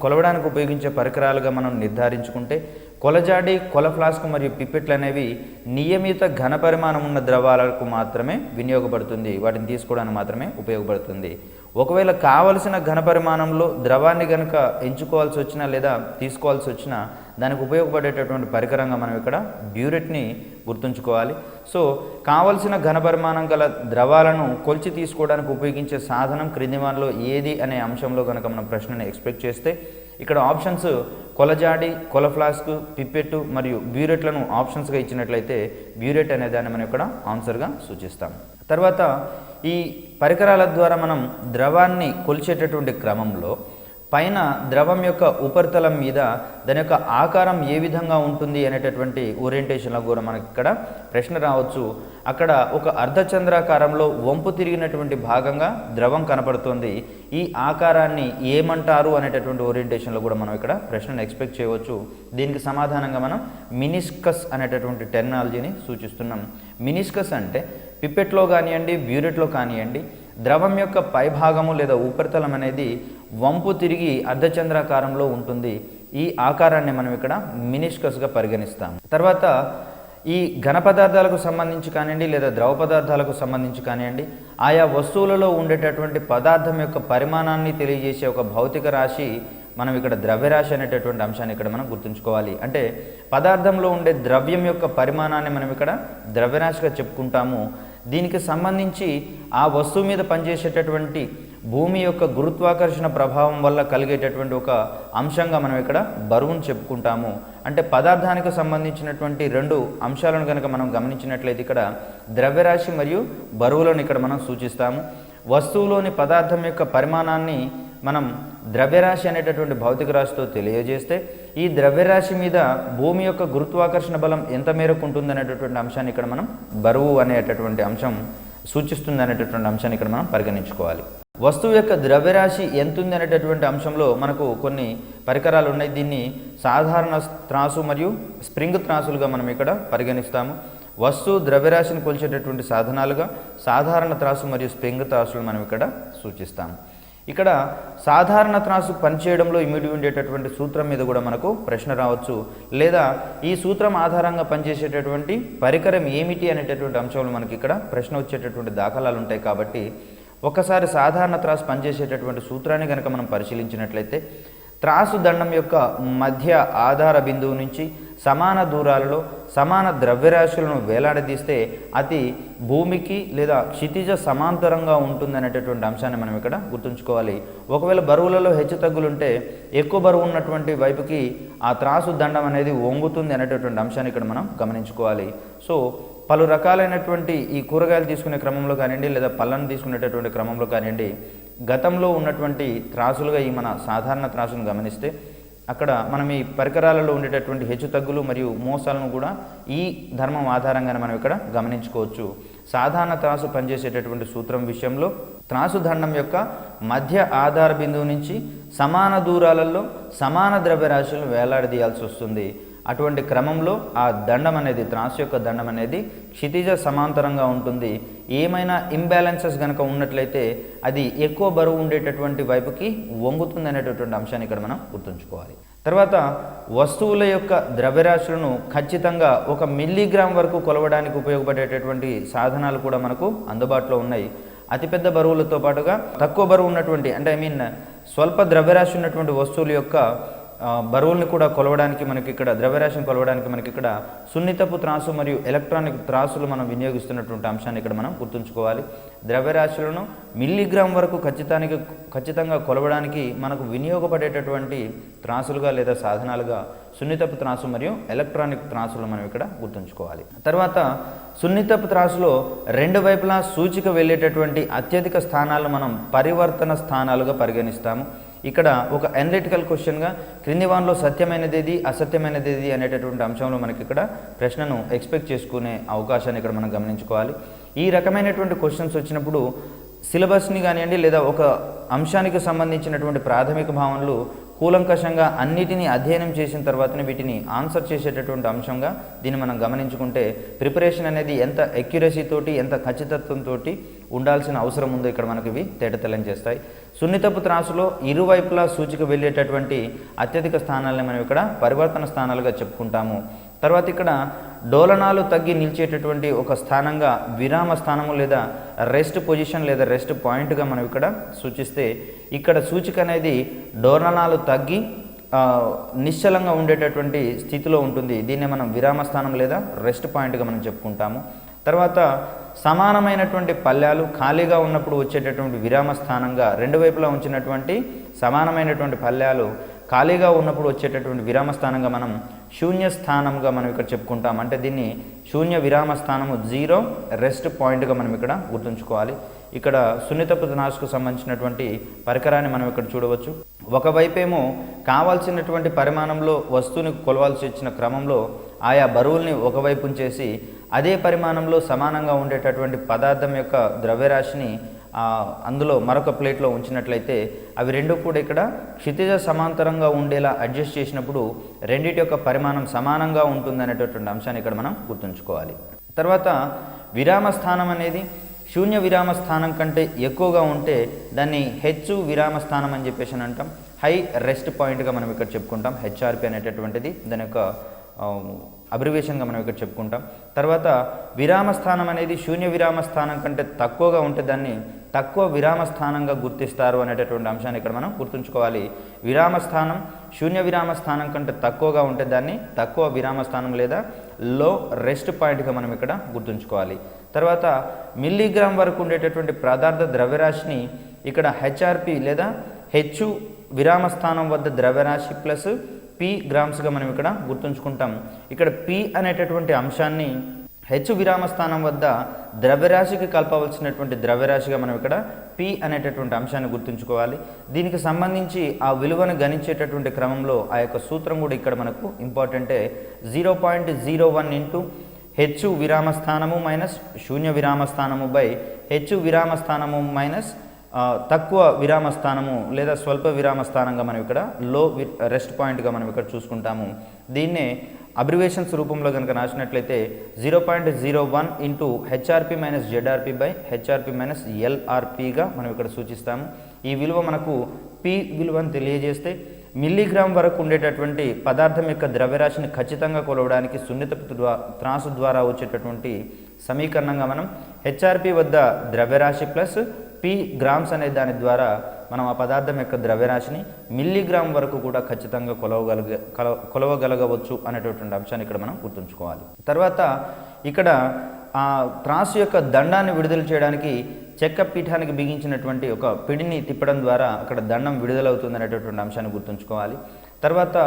కొలవడానికి ఉపయోగించే పరికరాలుగా మనం నిర్ధారించుకుంటే కొలజాడి, కొల ఫ్లాస్క్ మరియు పిప్పెట్లు అనేవి నియమిత ఘన పరిమాణం ఉన్న ద్రవాలకు మాత్రమే వినియోగపడుతుంది, వాటిని తీసుకోవడానికి మాత్రమే ఉపయోగపడుతుంది. ఒకవేళ కావలసిన ఘన పరిమాణంలో ద్రవాన్ని కనుక ఎంచుకోవాల్సి వచ్చినా లేదా తీసుకోవాల్సి వచ్చినా దానికి ఉపయోగపడేటటువంటి పరికరంగా మనం ఇక్కడ బ్యూరెట్ని గుర్తుంచుకోవాలి. సో కావలసిన ఘన పరిమాణం గల ద్రవాలను కొలిచి తీసుకోవడానికి ఉపయోగించే సాధనం క్రింది వానిలో ఏది అనే అంశంలో కనుక మనం ప్రశ్నని ఎక్స్పెక్ట్ చేస్తే ఇక్కడ ఆప్షన్స్ కొలజాడి, కొల ఫ్లాస్క్, పిప్పెట్టు మరియు బ్యూరెట్లను ఆప్షన్స్గా ఇచ్చినట్లయితే బ్యూరెట్ అనే దాన్ని మనం ఇక్కడ ఆన్సర్గా సూచిస్తాం. తర్వాత ఈ పరికరాల ద్వారా మనం ద్రవాన్ని కొలిచేటటువంటి క్రమంలో పైన ద్రవం యొక్క ఉపరితలం మీద దాని యొక్క ఆకారం ఏ విధంగా ఉంటుంది అనేటటువంటి ఓరియంటేషన్లో కూడా మనకి ఇక్కడ ప్రశ్న రావచ్చు. అక్కడ ఒక అర్ధచంద్రాకారంలో వంపు తిరిగినటువంటి భాగంగా ద్రవం కనపడుతుంది. ఈ ఆకారాన్ని ఏమంటారు అనేటటువంటి ఓరియంటేషన్లో కూడా మనం ఇక్కడ ప్రశ్నను ఎక్స్పెక్ట్ చేయవచ్చు. దీనికి సమాధానంగా మనం మినిస్కస్ అనేటటువంటి టెర్మినాలజీని సూచిస్తున్నాం. మినిస్కస్ అంటే పిప్పెట్లో కానివ్వండి, బ్యూరెట్లో కానివ్వండి ద్రవం యొక్క పైభాగము లేదా ఉపరితలం అనేది వంపు తిరిగి అర్ధచంద్రాకారంలో ఉంటుంది. ఈ ఆకారాన్ని మనం ఇక్కడ మినిస్కస్గా పరిగణిస్తాం. తర్వాత ఈ ఘన పదార్థాలకు సంబంధించి కానివ్వండి లేదా ద్రవ పదార్థాలకు సంబంధించి కానివ్వండి ఆయా వస్తువులలో ఉండేటటువంటి పదార్థం యొక్క పరిమాణాన్ని తెలియజేసే ఒక భౌతిక రాశి మనం ఇక్కడ ద్రవ్యరాశి అనేటటువంటి అంశాన్ని ఇక్కడ మనం గుర్తుంచుకోవాలి. అంటే పదార్థంలో ఉండే ద్రవ్యం యొక్క పరిమాణాన్ని మనం ఇక్కడ ద్రవ్యరాశిగా చెప్పుకుంటాము. దీనికి సంబంధించి ఆ వస్తువు మీద పనిచేసేటటువంటి భూమి యొక్క గురుత్వాకర్షణ ప్రభావం వల్ల కలిగేటటువంటి ఒక అంశంగా మనం ఇక్కడ బరువును చెప్పుకుంటాము. అంటే పదార్థానికి సంబంధించినటువంటి రెండు అంశాలను కనుక మనం గమనించినట్లయితే ఇక్కడ ద్రవ్యరాశి మరియు బరువులను ఇక్కడ మనం సూచిస్తాము. వస్తువులోని పదార్థం యొక్క పరిమాణాన్ని మనం ద్రవ్యరాశి అనేటటువంటి భౌతిక రాశితో తెలియజేస్తే ఈ ద్రవ్యరాశి మీద భూమి యొక్క గురుత్వాకర్షణ బలం ఎంత మేరకు ఉంటుంది అనేటటువంటి అంశాన్ని ఇక్కడ మనం బరువు అనేటటువంటి అంశం సూచిస్తుంది అనేటటువంటి అంశాన్ని ఇక్కడ మనం పరిగణించుకోవాలి. వస్తువు యొక్క ద్రవ్యరాశి ఎంత ఉంది అనేటటువంటి అంశంలో మనకు కొన్ని పరికరాలు ఉన్నాయి. దీన్ని సాధారణ త్రాసు మరియు స్ప్రింగ్ త్రాసులుగా మనం ఇక్కడ పరిగణిస్తాము. వస్తువు ద్రవ్యరాశిని కొలిచేటటువంటి సాధనాలుగా సాధారణ త్రాసు మరియు స్ప్రింగ్ త్రాసులు మనం ఇక్కడ సూచిస్తాము. ఇక్కడ సాధారణ త్రాసు పనిచేయడంలో ఇమిడి ఉండేటటువంటి సూత్రం మీద కూడా మనకు ప్రశ్న రావచ్చు, లేదా ఈ సూత్రం ఆధారంగా పనిచేసేటటువంటి పరికరం ఏమిటి అనేటటువంటి అంశంలో మనకి ఇక్కడ ప్రశ్న వచ్చేటటువంటి దాఖలాలు ఉంటాయి. కాబట్టి ఒకసారి సాధారణ త్రాసు పనిచేసేటటువంటి సూత్రాన్ని కనుక మనం పరిశీలించినట్లయితే త్రాసు దండం యొక్క మధ్య ఆధార బిందువు నుంచి సమాన దూరాలలో సమాన ద్రవ్యరాశులను వేలాడదీస్తే అది భూమికి లేదా క్షితిజ సమాంతరంగా ఉంటుందనేటటువంటి అంశాన్ని మనం ఇక్కడ గుర్తుంచుకోవాలి. ఒకవేళ బరువులలో హెచ్చు తగ్గులుంటే ఎక్కువ బరువు ఉన్నటువంటి వైపుకి ఆ త్రాసు దండం అనేది వంగుతుంది అనేటటువంటి అంశాన్ని ఇక్కడ మనం గమనించుకోవాలి. సో పలు రకాలైనటువంటి ఈ కూరగాయలు తీసుకునే క్రమంలో కానివ్వండి లేదా పళ్ళను తీసుకునేటటువంటి క్రమంలో కానివ్వండి గతంలో ఉన్నటువంటి త్రాసులుగా ఈ మన సాధారణ త్రాసును గమనిస్తే అక్కడ మనం ఈ పరికరాలలో ఉండేటటువంటి హెచ్చు తగ్గులు మరియు మోసాలను కూడా ఈ ధర్మం ఆధారంగానే మనం ఇక్కడ గమనించుకోవచ్చు. సాధారణ త్రాసు పనిచేసేటటువంటి సూత్రం విషయంలో త్రాసు దండం యొక్క మధ్య ఆధార బిందువు నుంచి సమాన దూరాలలో సమాన ద్రవ్యరాశులను వేలాడదీయాల్సి వస్తుంది. అటువంటి క్రమంలో ఆ దండం అనేది త్రాసు యొక్క దండం అనేది క్షితిజ సమాంతరంగా ఉంటుంది. ఏమైనా ఇంబ్యాలెన్సెస్ కనుక ఉన్నట్లయితే అది ఎక్కువ బరువు ఉండేటటువంటి వైపుకి వంగుతుంది అనేటటువంటి అంశాన్ని ఇక్కడ మనం గుర్తుంచుకోవాలి. తర్వాత వస్తువుల యొక్క ద్రవ్యరాశులను ఖచ్చితంగా 1 మిల్లీగ్రామ్ వరకు కొలవడానికి ఉపయోగపడేటటువంటి సాధనాలు కూడా మనకు అందుబాటులో ఉన్నాయి. అతిపెద్ద బరువులతో పాటుగా తక్కువ బరువు ఉన్నటువంటి స్వల్ప ద్రవ్యరాశి ఉన్నటువంటి వస్తువుల యొక్క బరువుల్ని కూడా కొలవడానికి మనకి ఇక్కడ ద్రవ్యరాశిని కొలవడానికి మనకి ఇక్కడ సున్నితపు త్రాసు మరియు ఎలక్ట్రానిక్ త్రాసులు మనం వినియోగిస్తున్నటువంటి అంశాన్ని ఇక్కడ మనం గుర్తుంచుకోవాలి. ద్రవ్యరాశులను మిల్లీగ్రామ్ వరకు ఖచ్చితంగా కొలవడానికి మనకు వినియోగపడేటటువంటి త్రాసులుగా లేదా సాధనాలుగా సున్నితపు త్రాసు మరియు ఎలక్ట్రానిక్ త్రాసులు మనం ఇక్కడ గుర్తుంచుకోవాలి. తర్వాత సున్నితపు త్రాసులో రెండు వైపులా సూచిక వెళ్ళేటటువంటి అత్యధిక స్థానాలను మనం పరివర్తన స్థానాలుగా పరిగణిస్తాము. ఇక్కడ ఒక అనలిటికల్ క్వశ్చన్గా క్రింది వానిలో సత్యమైనదేది అసత్యమైనదేది అనేటటువంటి అంశంలో మనకి ఇక్కడ ప్రశ్నను ఎక్స్పెక్ట్ చేసుకునే అవకాశాన్ని ఇక్కడ మనం గమనించుకోవాలి. ఈ రకమైనటువంటి క్వశ్చన్స్ వచ్చినప్పుడు సిలబస్ని కానివ్వండి లేదా ఒక అంశానికి సంబంధించినటువంటి ప్రాథమిక భావనలు కూలంకషంగా అన్నిటినీ అధ్యయనం చేసిన తర్వాతనే వీటిని ఆన్సర్ చేసేటటువంటి అంశంగా దీన్ని మనం గమనించుకుంటే ప్రిపరేషన్ అనేది ఎంత ఎక్యురసీతోటి ఎంత ఖచ్చితత్వంతో ఉండాల్సిన అవసరం ఉందో ఇక్కడ మనకి ఇవి తేటతెల్లం చేస్తాయి. సున్నితపు త్రాసులో ఇరువైపులా సూచిక వెళ్ళేటటువంటి అత్యధిక స్థానాలని మనం ఇక్కడ పరివర్తన స్థానాలుగా చెప్పుకుంటాము. తర్వాత ఇక్కడ డోలనాలు తగ్గి నిలిచేటటువంటి ఒక స్థానంగా విరామ స్థానము లేదా రెస్ట్ పొజిషన్ లేదా రెస్ట్ పాయింట్గా మనం ఇక్కడ సూచిస్తే ఇక్కడ సూచిక అనేది డోలనాలు తగ్గి నిశ్చలంగా ఉండేటటువంటి స్థితిలో ఉంటుంది. దీన్నే మనం విరామ స్థానం లేదా రెస్ట్ పాయింట్గా మనం చెప్పుకుంటాము. తర్వాత సమానమైనటువంటి పళ్ళ్యాలు ఖాళీగా ఉన్నప్పుడు వచ్చేటటువంటి విరామ స్థానంగా రెండు వైపులా ఉంచినటువంటి సమానమైనటువంటి పళ్ళ్యాలు ఖాళీగా ఉన్నప్పుడు వచ్చేటటువంటి విరామ స్థానంగా మనం శూన్య స్థానంగా మనం ఇక్కడ చెప్పుకుంటాం. అంటే దీన్ని శూన్య విరామ స్థానము జీరో రెస్ట్ పాయింట్గా మనం ఇక్కడ గుర్తుంచుకోవాలి. ఇక్కడ సున్నితపు త్రాసుకు సంబంధించినటువంటి పరికరాన్ని మనం ఇక్కడ చూడవచ్చు. ఒకవైపేమో కావాల్సినటువంటి పరిమాణంలో వస్తువుని కొలవాల్సి వచ్చిన క్రమంలో ఆయా బరువుల్ని ఒకవైపు ఉంచేసి అదే పరిమాణంలో సమానంగా ఉండేటటువంటి పదార్థం యొక్క ద్రవ్యరాశిని అందులో మరొక ప్లేట్లో ఉంచినట్లయితే అవి రెండు కూడా ఇక్కడ క్షితిజ సమాంతరంగా ఉండేలా అడ్జస్ట్ చేసినప్పుడు రెండింటి యొక్క పరిమాణం సమానంగా ఉంటుందనేటటువంటి అంశాన్ని ఇక్కడ మనం గుర్తుంచుకోవాలి. తర్వాత విరామ స్థానం అనేది శూన్య విరామ స్థానం కంటే ఎక్కువగా ఉంటే దాన్ని హెచ్చు విరామ స్థానం అని చెప్పేసి అని అంటాం. హై రెస్ట్ పాయింట్గా మనం ఇక్కడ చెప్పుకుంటాం. హెచ్ఆర్పి అనేటటువంటిది దాని యొక్క అబ్రివేషన్గా మనం ఇక్కడ చెప్పుకుంటాం. తర్వాత విరామ స్థానం అనేది శూన్య విరామ స్థానం కంటే తక్కువగా ఉంటే దాన్ని తక్కువ విరామ స్థానంగా గుర్తిస్తారు అనేటటువంటి అంశాన్ని ఇక్కడ మనం గుర్తుంచుకోవాలి. విరామ స్థానం శూన్య విరామ స్థానం కంటే తక్కువగా ఉంటే దాన్ని తక్కువ విరామ స్థానం లేదా లో రెస్ట్ పాయింట్గా మనం ఇక్కడ గుర్తుంచుకోవాలి. తర్వాత మిల్లీగ్రామ్ వరకు ఉండేటటువంటి పదార్థ ద్రవ్యరాశిని ఇక్కడ హెచ్ఆర్పి లేదా హెచ్చు విరామ స్థానం వద్ద ద్రవ్యరాశి ప్లస్ పి గ్రామ్స్గా మనం ఇక్కడ గుర్తుంచుకుంటాం. ఇక్కడ పి అనేటటువంటి అంశాన్ని హెచ్చు విరామ స్థానం వద్ద ద్రవ్యరాశికి కలపవలసినటువంటి ద్రవ్యరాశిగా మనం ఇక్కడ పి అనేటటువంటి అంశాన్ని గుర్తుంచుకోవాలి. దీనికి సంబంధించి ఆ విలువను గణించేటటువంటి క్రమంలో ఆ యొక్క సూత్రం కూడా ఇక్కడ మనకు ఇంపార్టెంటే. 0.01 ఇంటూ హెచ్చు విరామ స్థానము మైనస్ శూన్య విరామ స్థానము బై హెచ్చు విరామ స్థానము మైనస్ తక్కువ విరామ స్థానము లేదా స్వల్ప విరామ స్థానంగా మనం ఇక్కడ లో రెస్ట్ పాయింట్గా మనం ఇక్కడ చూసుకుంటాము. దీన్నే అబ్రివేషన్స్ రూపంలో కనుక రాసినట్లయితే 0.01 into HRP minus జెడ్ఆర్పి by HRP minus ఎల్ఆర్పిగా మనం ఇక్కడ సూచిస్తాము. ఈ విలువ మనకు పి విలువను తెలియజేస్తే మిల్లీగ్రామ్ వరకు ఉండేటటువంటి పదార్థం యొక్క ద్రవ్యరాశిని ఖచ్చితంగా కొలవడానికి సున్నితపు త్రాసు ద్వారా వచ్చేటటువంటి సమీకరణంగా మనం హెచ్ఆర్పి వద్ద ద్రవ్యరాశి ప్లస్ పి గ్రామ్స్ అనే దాని ద్వారా మనం ఆ పదార్థం యొక్క ద్రవ్యరాశిని మిల్లీగ్రామ్ వరకు కూడా ఖచ్చితంగా కొలవగలగవచ్చు అనేటటువంటి అంశాన్ని ఇక్కడ మనం గుర్తుంచుకోవాలి. తర్వాత ఇక్కడ ఆ త్రాసు యొక్క దండాన్ని విడుదల చేయడానికి చెక్క పీఠానికి బిగించినటువంటి ఒక పిడిని తిప్పడం ద్వారా అక్కడ దండం విడుదలవుతుంది అనేటటువంటి అంశాన్ని గుర్తుంచుకోవాలి. తర్వాత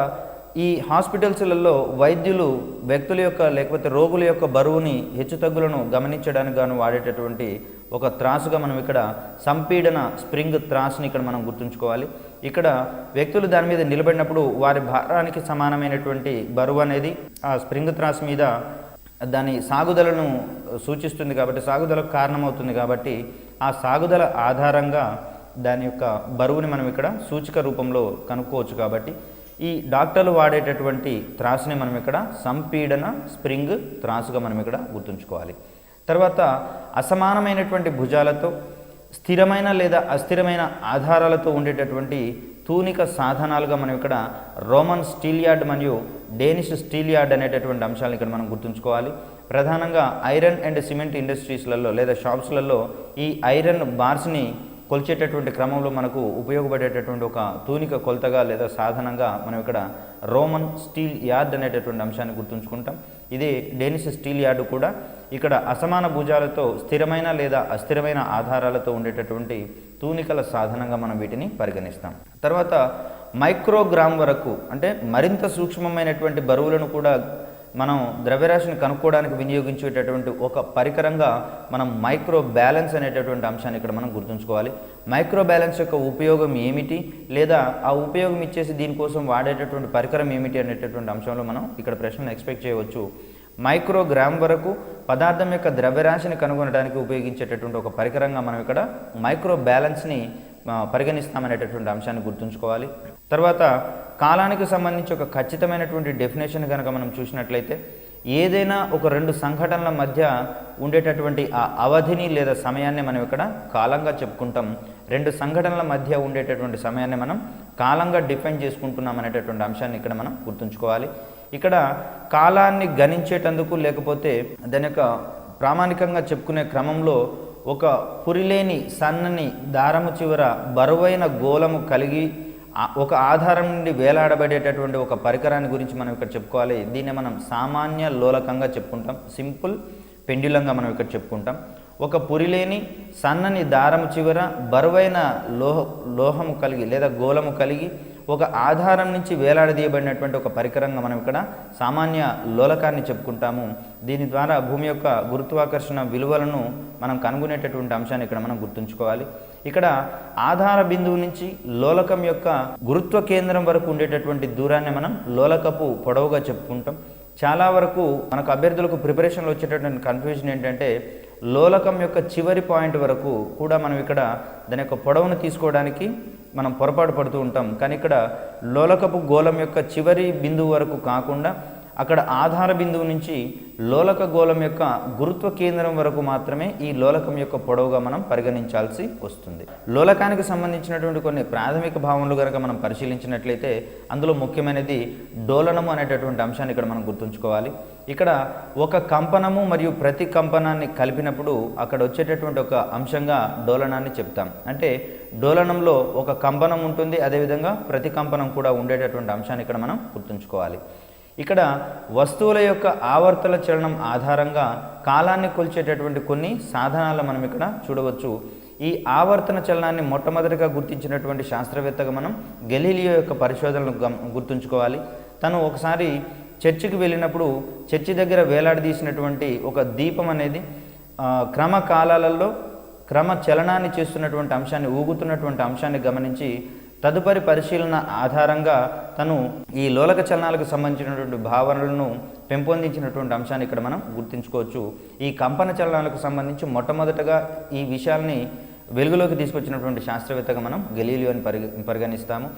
ఈ హాస్పిటల్స్లలో వైద్యులు వ్యక్తుల యొక్క లేకపోతే రోగుల యొక్క బరువుని హెచ్చుతగ్గులను గమనించడానికి గాను వాడేటటువంటి ఒక త్రాసుగా మనం ఇక్కడ సంపీడన స్ప్రింగ్ త్రాసుని ఇక్కడ మనం గుర్తుంచుకోవాలి. ఇక్కడ వ్యక్తులు దాని మీద నిలబడినప్పుడు వారి భారానికి సమానమైనటువంటి బరువు అనేది ఆ స్ప్రింగ్ త్రాసు మీద దాని సాగుదలను సూచిస్తుంది కాబట్టి సాగుదలకు కారణమవుతుంది కాబట్టి ఆ సాగుదల ఆధారంగా దాని యొక్క బరువుని మనం ఇక్కడ సూచిక రూపంలో కనుక్కోవచ్చు. కాబట్టి ఈ డాక్టర్లు వాడేటటువంటి త్రాసుని మనం ఇక్కడ సంపీడన స్ప్రింగ్ త్రాసుగా మనం ఇక్కడ గుర్తుంచుకోవాలి. తర్వాత అసమానమైనటువంటి భుజాలతో స్థిరమైన లేదా అస్థిరమైన ఆధారాలతో ఉండేటటువంటి తూనిక సాధనాలుగా మనం ఇక్కడ రోమన్ స్టీల్ యార్డ్ మరియు డేనిష్ స్టీల్ యార్డ్ అనేటటువంటి అంశాలను ఇక్కడ మనం గుర్తుంచుకోవాలి. ప్రధానంగా ఐరన్ అండ్ సిమెంట్ ఇండస్ట్రీస్లలో లేదా షాప్స్లలో ఈ ఐరన్ బార్స్ని కొలిచేటటువంటి క్రమంలో మనకు ఉపయోగపడేటటువంటి ఒక తూనిక కొలతగా లేదా సాధనంగా మనం ఇక్కడ రోమన్ స్టీల్ యార్డ్ అనేటటువంటి అంశాన్ని గుర్తుంచుకుంటాం. ఇది డేనిష్ స్టీల్ యార్డు కూడా ఇక్కడ అసమాన భుజాలతో స్థిరమైన లేదా అస్థిరమైన ఆధారాలతో ఉండేటటువంటి తూనికల సాధనంగా మనం వీటిని పరిగణిస్తాం. తర్వాత మైక్రోగ్రామ్ వరకు అంటే మరింత సూక్ష్మమైనటువంటి బరువులను కూడా మనం ద్రవ్యరాశిని కనుక్కోవడానికి వినియోగించేటటువంటి ఒక పరికరంగా మనం మైక్రో బ్యాలెన్స్ అనేటటువంటి అంశాన్ని ఇక్కడ మనం గుర్తుంచుకోవాలి. మైక్రో బ్యాలెన్స్ యొక్క ఉపయోగం ఏమిటి, లేదా ఆ ఉపయోగం ఇచ్చేసి దీనికోసం వాడేటటువంటి పరికరం ఏమిటి అనేటటువంటి అంశంలో మనం ఇక్కడ ప్రశ్నను ఎక్స్పెక్ట్ చేయవచ్చు. మైక్రోగ్రామ్ వరకు పదార్థం యొక్క ద్రవ్యరాశిని కనుగొనడానికి ఉపయోగించేటటువంటి ఒక పరికరంగా మనం ఇక్కడ మైక్రో బ్యాలెన్స్ని పరిగణిస్తామనేటటువంటి అంశాన్ని గుర్తుంచుకోవాలి. తర్వాత కాలానికి సంబంధించి ఒక ఖచ్చితమైనటువంటి డెఫినేషన్ కనుక మనం చూసినట్లయితే ఏదైనా ఒక రెండు సంఘటనల మధ్య ఉండేటటువంటి ఆ అవధిని లేదా సమయాన్ని మనం ఇక్కడ కాలంగా చెప్పుకుంటాం. రెండు సంఘటనల మధ్య ఉండేటటువంటి సమయాన్ని మనం కాలంగా డిఫైన్ చేసుకుంటున్నాం అనేటటువంటి అంశాన్ని ఇక్కడ మనం గుర్తుంచుకోవాలి. ఇక్కడ కాలాన్ని గణించేటందుకు లేకపోతే దాని యొక్క ప్రామాణికంగా చెప్పుకునే క్రమంలో ఒక పురిలేని సన్నని దారము చివర బరువైన గోళము కలిగి ఒక ఆధారం నుండి వేలాడబడేటటువంటి ఒక పరికరాన్ని గురించి మనం ఇక్కడ చెప్పుకోవాలి. దీన్ని మనం సామాన్య లోలకంగా చెప్పుకుంటాం, సింపుల్ పెండ్యులంగా మనం ఇక్కడ చెప్పుకుంటాం. ఒక పురిలేని సన్నని దారము చివర బరువైన లోహము కలిగి లేదా గోళము కలిగి ఒక ఆధారం నుంచి వేలాడదీయబడినటువంటి ఒక పరికరంగా మనం ఇక్కడ సామాన్య లోలకాన్ని చెప్పుకుంటాము. దీని ద్వారా భూమి యొక్క గురుత్వాకర్షణ విలువలను మనం కనుగొనేటటువంటి అంశాన్ని ఇక్కడ మనం గుర్తుంచుకోవాలి. ఇక్కడ ఆధార బిందువు నుంచి లోలకం యొక్క గురుత్వ కేంద్రం వరకు ఉండేటటువంటి దూరాన్ని మనం లోలకపు పొడవుగా చెప్పుకుంటాం. చాలా వరకు మనకు అభ్యర్థులకు ప్రిపరేషన్లో వచ్చేటటువంటి కన్ఫ్యూజన్ ఏంటంటే లోలకం యొక్క చివరి పాయింట్ వరకు కూడా మనం ఇక్కడ దాని యొక్క పొడవును తీసుకోవడానికి మనం పొరపాటు పడుతూ ఉంటాం. కానీ ఇక్కడ లోలకపు గోళం యొక్క చివరి బిందువు వరకు కాకుండా అక్కడ ఆధార బిందువు నుంచి లోలక గోళం యొక్క గురుత్వ కేంద్రం వరకు మాత్రమే ఈ లోలకం యొక్క పొడవుగా మనం పరిగణించాల్సి వస్తుంది. లోలకానికి సంబంధించినటువంటి కొన్ని ప్రాథమిక భావనలు కనుక మనం పరిశీలించినట్లయితే అందులో ముఖ్యమైనది డోలనము అనేటటువంటి అంశాన్ని ఇక్కడ మనం గుర్తుంచుకోవాలి. ఇక్కడ ఒక కంపనము మరియు ప్రతి కంపనాన్ని కలిపినప్పుడు అక్కడ వచ్చేటటువంటి ఒక అంశంగా డోలనాన్ని చెప్తాం. అంటే డోలనంలో ఒక కంపనం ఉంటుంది, అదేవిధంగా ప్రతి కంపనం కూడా ఉండేటటువంటి అంశాన్ని ఇక్కడ మనం గుర్తుంచుకోవాలి. ఇక్కడ వస్తువుల యొక్క ఆవర్తన చలనం ఆధారంగా కాలాన్ని కొలిచేటటువంటి కొన్ని సాధనాలు మనం ఇక్కడ చూడవచ్చు. ఈ ఆవర్తన చలనాన్ని మొట్టమొదటిగా గుర్తించినటువంటి శాస్త్రవేత్తగా మనం గెలీలియో యొక్క పరిశోధనలు గుర్తుంచుకోవాలి. తను ఒకసారి చర్చికి వెళ్ళినప్పుడు చర్చి దగ్గర వేలాడదీసినటువంటి ఒక దీపం అనేది క్రమ కాలాలలో క్రమ చలనాన్ని చేస్తున్నటువంటి అంశాన్ని, ఊగుతున్నటువంటి అంశాన్ని గమనించి తదుపరి పరిశీలన ఆధారంగా తను ఈ లోలక చలనాలకు సంబంధించినటువంటి భావనలను పెంపొందించినటువంటి అంశాన్ని ఇక్కడ మనం గుర్తుంచుకోవచ్చు. ఈ కంపన చలనాలకు సంబంధించి మొట్టమొదటగా ఈ విషయాల్ని వెలుగులోకి తీసుకొచ్చినటువంటి శాస్త్రవేత్తగా మనం గెలీలియోని పరిగణిస్తాము.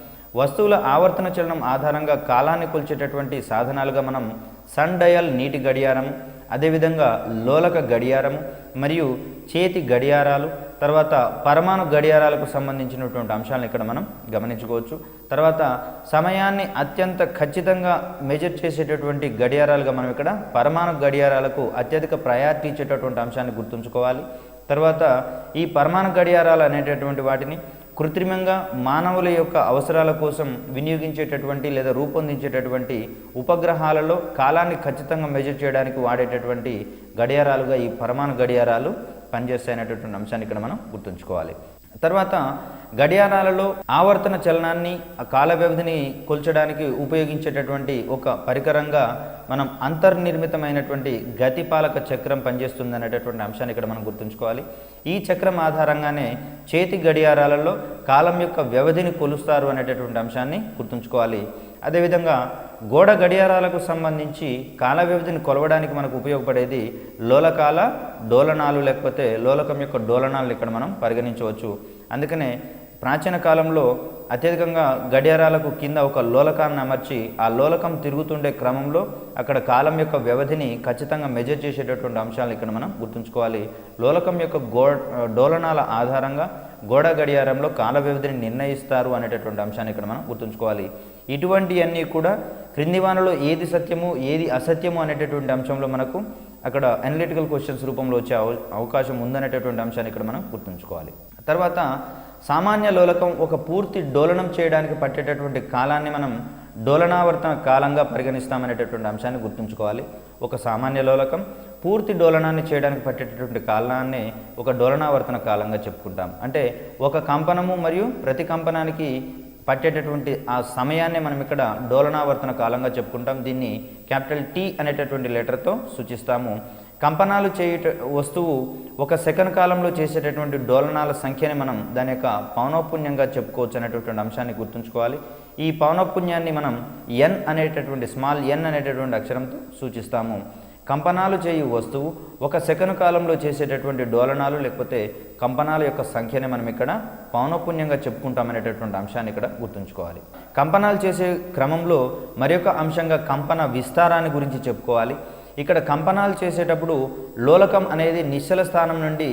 వస్తువుల ఆవర్తన చలనం ఆధారంగా కాలాన్ని కొలిచేటటువంటి సాధనాలుగా మనం సన్ డయల్ నీటి గడియారం, అదేవిధంగా లోలక గడియారము మరియు చేతి గడియారాలు, తర్వాత పరమాణు గడియారాలకు సంబంధించినటువంటి అంశాలను ఇక్కడ మనం గమనించుకోవచ్చు. తర్వాత సమయాన్ని అత్యంత ఖచ్చితంగా మెజర్ చేసేటటువంటి గడియారాలుగా మనం ఇక్కడ పరమాణు గడియారాలకు అత్యధిక ప్రయారిటీ ఇచ్చేటటువంటి అంశాన్ని గుర్తుంచుకోవాలి. తర్వాత ఈ పరమాణు గడియారాలు అనేటటువంటి వాటిని కృత్రిమంగా మానవుల యొక్క అవసరాల కోసం వినియోగించేటటువంటి లేదా రూపొందించేటటువంటి ఉపగ్రహాలలో కాలాన్ని ఖచ్చితంగా మెజర్ చేయడానికి వాడేటటువంటి గడియారాలుగా ఈ పరమాణు గడియారాలు పనిచేస్తాయనేటటువంటి అంశాన్ని ఇక్కడ మనం గుర్తుంచుకోవాలి. తర్వాత గడియారాలలో ఆవర్తన చలనాన్ని, కాల వ్యవధిని కొల్చడానికి ఉపయోగించేటటువంటి ఒక పరికరంగా మనం అంతర్నిర్మితమైనటువంటి గతిపాలక చక్రం పనిచేస్తుంది అనేటటువంటి అంశాన్ని ఇక్కడ మనం గుర్తుంచుకోవాలి. ఈ చక్రం ఆధారంగానే చేతి గడియారాలలో కాలం యొక్క వ్యవధిని కొలుస్తారు అనేటటువంటి అంశాన్ని గుర్తుంచుకోవాలి. అదేవిధంగా గోడ గడియారాలకు సంబంధించి కాల వ్యవధిని కొలవడానికి మనకు ఉపయోగపడేది లోలకాల డోలనాలు, లేకపోతే లోలకం యొక్క డోలనాలు ఇక్కడ మనం పరిగణించవచ్చు. అందుకనే ప్రాచీన కాలంలో అత్యధికంగా గడియారాలకు కింద ఒక లోలకాన్ని అమర్చి ఆ లోలకం తిరుగుతుండే క్రమంలో అక్కడ కాలం యొక్క వ్యవధిని ఖచ్చితంగా మెజర్ చేసేటటువంటి అంశాలు ఇక్కడ మనం గుర్తుంచుకోవాలి. లోలకం యొక్క డోలనాల ఆధారంగా గోడ గడియారంలో కాల వ్యవధిని నిర్ణయిస్తారు అనేటటువంటి అంశాన్ని ఇక్కడ మనం గుర్తుంచుకోవాలి. ఇటువంటివన్నీ కూడా క్రింది వానలో ఏది సత్యము ఏది అసత్యము అనేటటువంటి అంశంలో మనకు అక్కడ అనలిటికల్ క్వశ్చన్స్ రూపంలో వచ్చే అవకాశం ఉందనేటటువంటి అంశాన్ని ఇక్కడ మనం గుర్తుంచుకోవాలి. తర్వాత సామాన్య లోలకం ఒక పూర్తి డోలనం చేయడానికి పట్టేటటువంటి కాలాన్ని మనం డోలనావర్తన కాలంగా పరిగణిస్తామనేటటువంటి అంశాన్ని గుర్తుంచుకోవాలి. ఒక సామాన్య లోలకం పూర్తి డోలనాన్ని చేయడానికి పట్టేటటువంటి కాలాన్ని ఒక డోలనావర్తన కాలంగా చెప్పుకుంటాం. అంటే ఒక కంపనము మరియు ప్రతి కంపనానికి పట్టేటటువంటి ఆ సమయాన్ని మనం ఇక్కడ డోలనావర్తన కాలంగా చెప్పుకుంటాం. దీన్ని క్యాపిటల్ టీ అనేటటువంటి లెటర్తో సూచిస్తాము. కంపనాలు వస్తువు ఒక సెకండ్ కాలంలో చేసేటటువంటి డోలనాల సంఖ్యని మనం దాని యొక్క పౌనఃపున్యంగా చెప్పుకోవచ్చు అనేటటువంటి అంశాన్ని గుర్తుంచుకోవాలి. ఈ పౌనఃపున్యాన్ని మనం ఎన్ అనేటటువంటి స్మాల్ ఎన్ అనేటటువంటి అక్షరంతో సూచిస్తాము. కంపనాలు చేయు వస్తువు ఒక సెకండ్ కాలంలో చేసేటటువంటి డోలనాలు లేకపోతే కంపనాల యొక్క సంఖ్యని మనం ఇక్కడ పౌనఃపున్యంగా చెప్పుకుంటామనేటటువంటి అంశాన్ని ఇక్కడ గుర్తుంచుకోవాలి. కంపనాలు చేసే క్రమంలో మరొక అంశంగా కంపన విస్తారాన్ని గురించి చెప్పుకోవాలి. ఇక్కడ కంపనాలు చేసేటప్పుడు లోలకం అనేది నిశ్చల స్థానం నుండి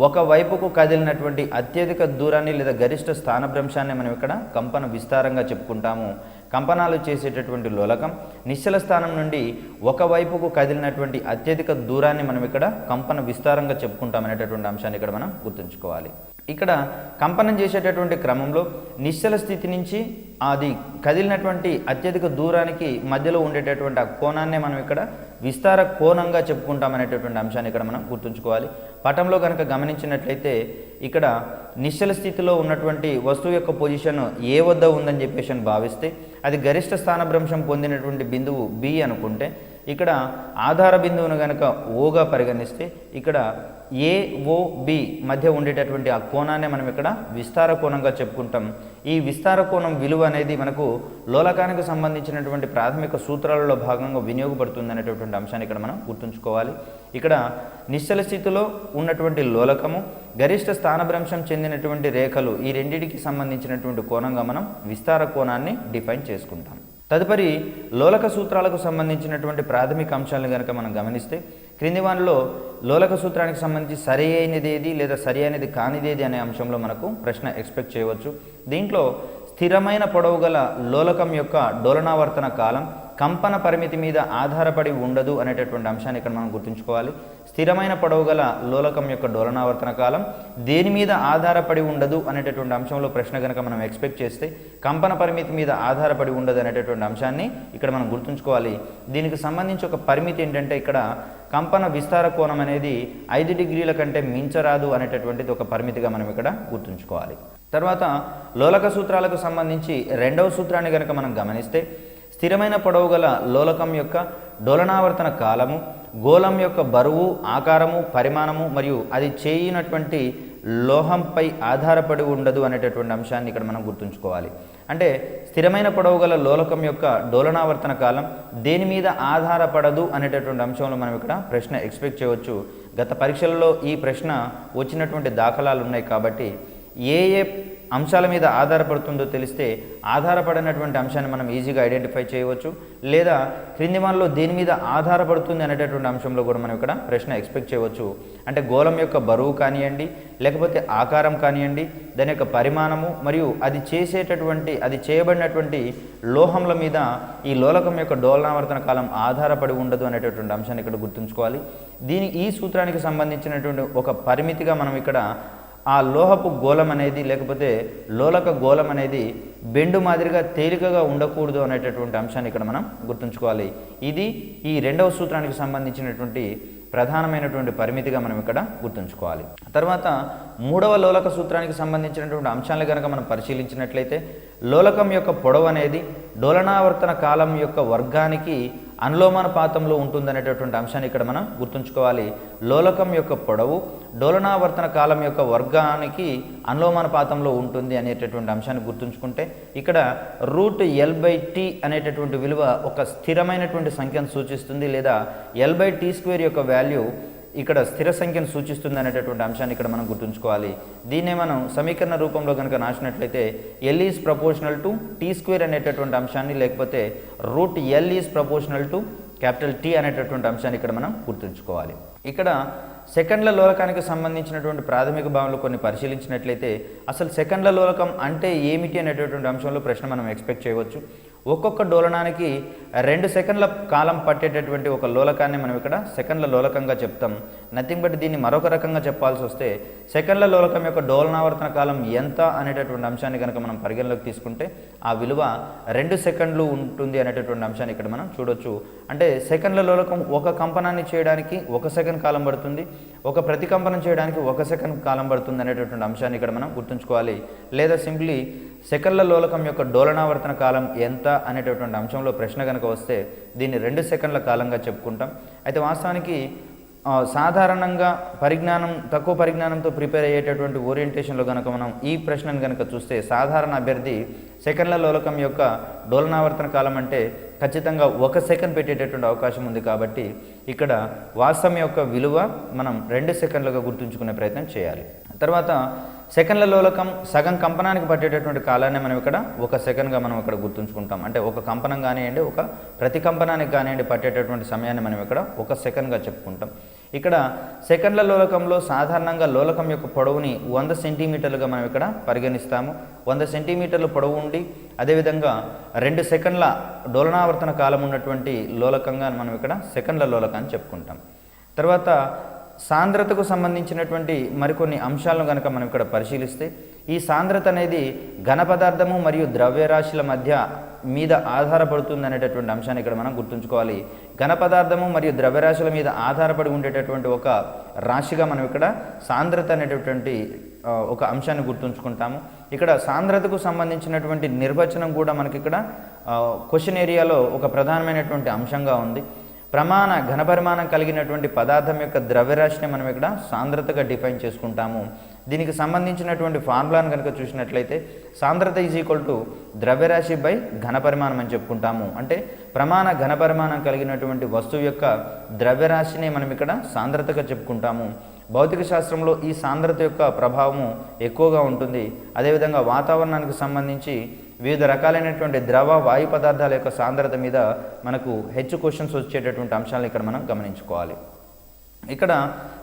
ఒకవైపుకు కదిలినటువంటి అత్యధిక దూరాన్ని లేదా గరిష్ట స్థానభ్రంశాన్ని మనం ఇక్కడ కంపన విస్తారంగా చెప్పుకుంటాము. కంపనాలు చేసేటటువంటి లోలకం నిశ్చల స్థానం నుండి ఒకవైపుకు కదిలినటువంటి అత్యధిక దూరాన్ని మనం ఇక్కడ కంపన విస్తారంగా చెప్పుకుంటామనేటటువంటి అంశాన్ని ఇక్కడ మనం గుర్తుంచుకోవాలి. ఇక్కడ కంపనం చేసేటటువంటి క్రమంలో నిశ్చల స్థితి నుంచి అది కదిలినటువంటి అత్యధిక దూరానికి మధ్యలో ఉండేటటువంటి ఆ కోణాన్నే మనం ఇక్కడ విస్తార కోణంగా చెప్పుకుంటామనేటటువంటి అంశాన్ని ఇక్కడ మనం గుర్తుంచుకోవాలి. పటంలో కనుక గమనించినట్లయితే ఇక్కడ నిశ్చల స్థితిలో ఉన్నటువంటి వస్తువు యొక్క పొజిషన్ ఏ వద్ద ఉందని చెప్పేసి భావిస్తే అది గరిష్ట స్థానభ్రంశం పొందినటువంటి బిందువు బి అనుకుంటే ఇక్కడ ఆధార బిందువును కనుక ఓగా పరిగణిస్తే ఇక్కడ ఏఓబి మధ్య ఉండేటటువంటి ఆ కోణాన్ని మనం ఇక్కడ విస్తార కోణంగా చెప్పుకుంటాం. ఈ విస్తార కోణం విలువ అనేది మనకు లోలకానికి సంబంధించినటువంటి ప్రాథమిక సూత్రాలలో భాగంగా వినియోగపడుతుంది అనేటటువంటి అంశాన్ని ఇక్కడ మనం గుర్తుంచుకోవాలి. ఇక్కడ నిశ్చల స్థితిలో ఉన్నటువంటి లోలకము గరిష్ట స్థానభ్రంశం చెందినటువంటి రేఖలు ఈ రెండింటికి సంబంధించినటువంటి కోణంగా మనం విస్తార కోణాన్ని డిఫైన్ చేసుకుంటాం. తదుపరి లోలక సూత్రాలకు సంబంధించినటువంటి ప్రాథమిక అంశాలను కనుక మనం గమనిస్తే క్రింది వానిలో లోలక సూత్రానికి సంబంధించి సరి అయినదేది లేదా సరి అయినది కానిదేది అనే అంశంలో మనకు ప్రశ్న ఎక్స్పెక్ట్ చేయవచ్చు. దీంట్లో స్థిరమైన పొడవు గల లోలకం యొక్క డోలనావర్తన కాలం కంపన పరిమితి మీద ఆధారపడి ఉండదు అనేటటువంటి అంశాన్ని ఇక్కడ మనం గుర్తుంచుకోవాలి. స్థిరమైన పొడవు గల లోలకం యొక్క డోలనావర్తన కాలం దేని మీద ఆధారపడి ఉండదు అనేటటువంటి అంశంలో ప్రశ్న కనుక మనం ఎక్స్పెక్ట్ చేస్తే కంపన పరిమితి మీద ఆధారపడి ఉండదు అనేటటువంటి అంశాన్ని ఇక్కడ మనం గుర్తుంచుకోవాలి. దీనికి సంబంధించి ఒక పరిమితి ఏంటంటే ఇక్కడ కంపన విస్తార కోణం అనేది 5 డిగ్రీల కంటే మించరాదు అనేటటువంటిది ఒక పరిమితిగా మనం ఇక్కడ గుర్తుంచుకోవాలి. తర్వాత లోలక సూత్రాలకు సంబంధించి రెండవ సూత్రాన్ని కనుక మనం గమనిస్తే స్థిరమైన పొడవు గల లోలకం యొక్క డోలనావర్తన కాలము గోళం యొక్క బరువు, ఆకారము, పరిమాణము మరియు అది చేయనటువంటి లోహంపై ఆధారపడి ఉండదు అనేటటువంటి అంశాన్ని ఇక్కడ మనం గుర్తుంచుకోవాలి. అంటే స్థిరమైన పొడవు గల లోలకం యొక్క డోలనావర్తన కాలం దేని మీద ఆధారపడదు అనేటటువంటి అంశంలో మనం ఇక్కడ ప్రశ్న ఎక్స్పెక్ట్ చేయవచ్చు. గత పరీక్షలలో ఈ ప్రశ్న వచ్చినటువంటి దాఖలాలు ఉన్నాయి కాబట్టి ఏ అంశాల మీద ఆధారపడుతుందో తెలిస్తే ఆధారపడినటువంటి అంశాన్ని మనం ఈజీగా ఐడెంటిఫై చేయవచ్చు. లేదా క్రింది వానిలో దేని మీద ఆధారపడుతుంది అనేటటువంటి అంశంలో కూడా మనం ఇక్కడ ప్రశ్న ఎక్స్పెక్ట్ చేయవచ్చు. అంటే గోళం యొక్క బరువు కానివ్వండి, లేకపోతే ఆకారం కానివ్వండి, దాని యొక్క పరిమాణము మరియు అది చేయబడినటువంటి లోహంల మీద ఈ లోలకం యొక్క డోలనావర్తన కాలం ఆధారపడి ఉండదు అనేటటువంటి అంశాన్ని ఇక్కడ గుర్తుంచుకోవాలి. ఈ సూత్రానికి సంబంధించినటువంటి ఒక పరిమితిగా మనం ఇక్కడ ఆ లోహపు గోళం అనేది లేకపోతే లోలక గోళం అనేది బెండు మాదిరిగా తేలికగా ఉండకూడదు అనేటటువంటి అంశాన్ని ఇక్కడ మనం గుర్తుంచుకోవాలి. ఇది ఈ రెండవ సూత్రానికి సంబంధించినటువంటి ప్రధానమైనటువంటి పరిమితిగా మనం ఇక్కడ గుర్తుంచుకోవాలి. తర్వాత మూడవ లోలక సూత్రానికి సంబంధించినటువంటి అంశాలను కనుక మనం పరిశీలించినట్లయితే లోలకం యొక్క పొడవు అనేది డోలనావర్తన కాలం యొక్క వర్గానికి అనులోమానుపాతంలో ఉంటుందనేటటువంటి అంశాన్ని ఇక్కడ మనం గుర్తుంచుకోవాలి. లోలకం యొక్క పొడవు డోలనావర్తన కాలం యొక్క వర్గానికి అనులోమానుపాతంలో ఉంటుంది అనేటటువంటి అంశాన్ని గుర్తుంచుకుంటే ఇక్కడ √L/T అనేటటువంటి విలువ ఒక స్థిరమైనటువంటి సంఖ్యను సూచిస్తుంది, లేదా L/T² యొక్క వాల్యూ ఇక్కడ స్థిర సంఖ్యను సూచిస్తుంది అనేటటువంటి అంశాన్ని ఇక్కడ మనం గుర్తుంచుకోవాలి. దీన్నే మనం సమీకరణ రూపంలో కనుక రాసినట్లయితే L is proportional to T² అనేటటువంటి అంశాన్ని, లేకపోతే √L is proportional to T అనేటటువంటి అంశాన్ని ఇక్కడ మనం గుర్తుంచుకోవాలి. ఇక్కడ సెకండ్ల లోలకానికి సంబంధించినటువంటి ప్రాథమిక భావనలు కొన్ని పరిశీలించినట్లయితే అసలు సెకండ్ల లోలకం అంటే ఏమిటి అనేటటువంటి అంశంలో ప్రశ్న మనం ఎక్స్పెక్ట్ చేయవచ్చు. ఒక్కొక్క డోలనానికి 2 సెకండ్ల కాలం పట్టేటటువంటి ఒక లోలకాన్ని మనం ఇక్కడ సెకండ్ల లోలకంగా చెప్తాం. నథింగ్ బట్ దీన్ని మరొక రకంగా చెప్పాల్సి వస్తే సెకండ్ల లోలకం యొక్క డోలనావర్తన కాలం ఎంత అనేటటువంటి అంశాన్ని కనుక మనం పరిగణలోకి తీసుకుంటే ఆ విలువ 2 సెకండ్లు ఉంటుంది అనేటటువంటి అంశాన్ని ఇక్కడ మనం చూడొచ్చు. అంటే సెకండ్ల లోలకం ఒక కంపనాన్ని చేయడానికి 1 సెకండ్ కాలం పడుతుంది, ఒక ప్రతికంపనం చేయడానికి 1 సెకండ్ కాలం పడుతుంది అనేటటువంటి అంశాన్ని ఇక్కడ మనం గుర్తుంచుకోవాలి. లేదా సింప్లీ సెకండ్ల లోలకం యొక్క డోలనావర్తన కాలం ఎంత అనేటటువంటి అంశంలో ప్రశ్న కనుక వస్తే దీన్ని 2 సెకండ్ల కాలంగా చెప్పుకుంటాం. అయితే వాస్తవానికి సాధారణంగా తక్కువ పరిజ్ఞానంతో ప్రిపేర్ అయ్యేటటువంటి ఓరియంటేషన్లో కనుక మనం ఈ ప్రశ్నను కనుక చూస్తే సాధారణ అభ్యర్థి సెకండ్ల లోలకం యొక్క డోలనావర్తన కాలం అంటే ఖచ్చితంగా 1 సెకండ్ పెట్టేటటువంటి అవకాశం ఉంది. కాబట్టి ఇక్కడ వాస్తవం యొక్క విలువ మనం 2 సెకండ్లుగా గుర్తుంచుకునే ప్రయత్నం చేయాలి. తర్వాత సెకండ్ల లోలకం సగం కంపనానికి పట్టేటటువంటి కాలాన్ని మనం ఇక్కడ 1 సెకండ్గా మనం ఇక్కడ గుర్తుంచుకుంటాం. అంటే ఒక కంపనం కానివ్వండి, ఒక ప్రతికంపనానికి కానివ్వండి పట్టేటటువంటి సమయాన్ని మనం ఇక్కడ 1 సెకండ్గా చెప్పుకుంటాం. ఇక్కడ సెకండ్ల లోలకంలో సాధారణంగా లోలకం యొక్క పొడవుని 100 సెంటీమీటర్లుగా మనం ఇక్కడ పరిగణిస్తాము. 100 సెంటీమీటర్లు పొడవు ఉండి అదేవిధంగా 2 సెకండ్ల డోలనావర్తన కాలం ఉన్నటువంటి లోలకంగా మనం ఇక్కడ సెకండ్ల లోలకాన్ని చెప్పుకుంటాం. తర్వాత సాంద్రతకు సంబంధించినటువంటి మరికొన్ని అంశాలను కనుక మనం ఇక్కడ పరిశీలిస్తే ఈ సాంద్రత అనేది ఘన పదార్థము మరియు ద్రవ్యరాశుల మీద ఆధారపడుతుంది అనేటటువంటి అంశాన్ని ఇక్కడ మనం గుర్తుంచుకోవాలి. ఘన పదార్థము మరియు ద్రవ్యరాశుల మీద ఆధారపడి ఉండేటటువంటి ఒక రాశిగా మనం ఇక్కడ సాంద్రత అనేటటువంటి ఒక అంశాన్ని గుర్తుంచుకుంటాము. ఇక్కడ సాంద్రతకు సంబంధించినటువంటి నిర్వచనం కూడా మనకి ఇక్కడ క్వశ్చన్ ఏరియాలో ఒక ప్రధానమైనటువంటి అంశంగా ఉంది. ఘనపరిమాణం కలిగినటువంటి పదార్థం యొక్క ద్రవ్యరాశిని మనం ఇక్కడ సాంద్రతగా డిఫైన్ చేసుకుంటాము. దీనికి సంబంధించినటువంటి ఫార్ములాను కనుక చూసినట్లయితే సాంద్రత ద్రవ్యరాశి బై ఘనపరిమాణం అని చెప్పుకుంటాము. అంటే ఘనపరిమాణం కలిగినటువంటి వస్తువు యొక్క ద్రవ్యరాశిని మనం ఇక్కడ సాంద్రతగా చెప్పుకుంటాము. భౌతిక శాస్త్రంలో ఈ సాంద్రత యొక్క ప్రభావము ఎక్కువగా ఉంటుంది. అదేవిధంగా వాతావరణానికి సంబంధించి వివిధ రకాలైనటువంటి ద్రవ వాయు పదార్థాల యొక్క సాంద్రత మీద మనకు క్వశ్చన్స్ వచ్చేటటువంటి అంశాలను ఇక్కడ మనం గమనించుకోవాలి. ఇక్కడ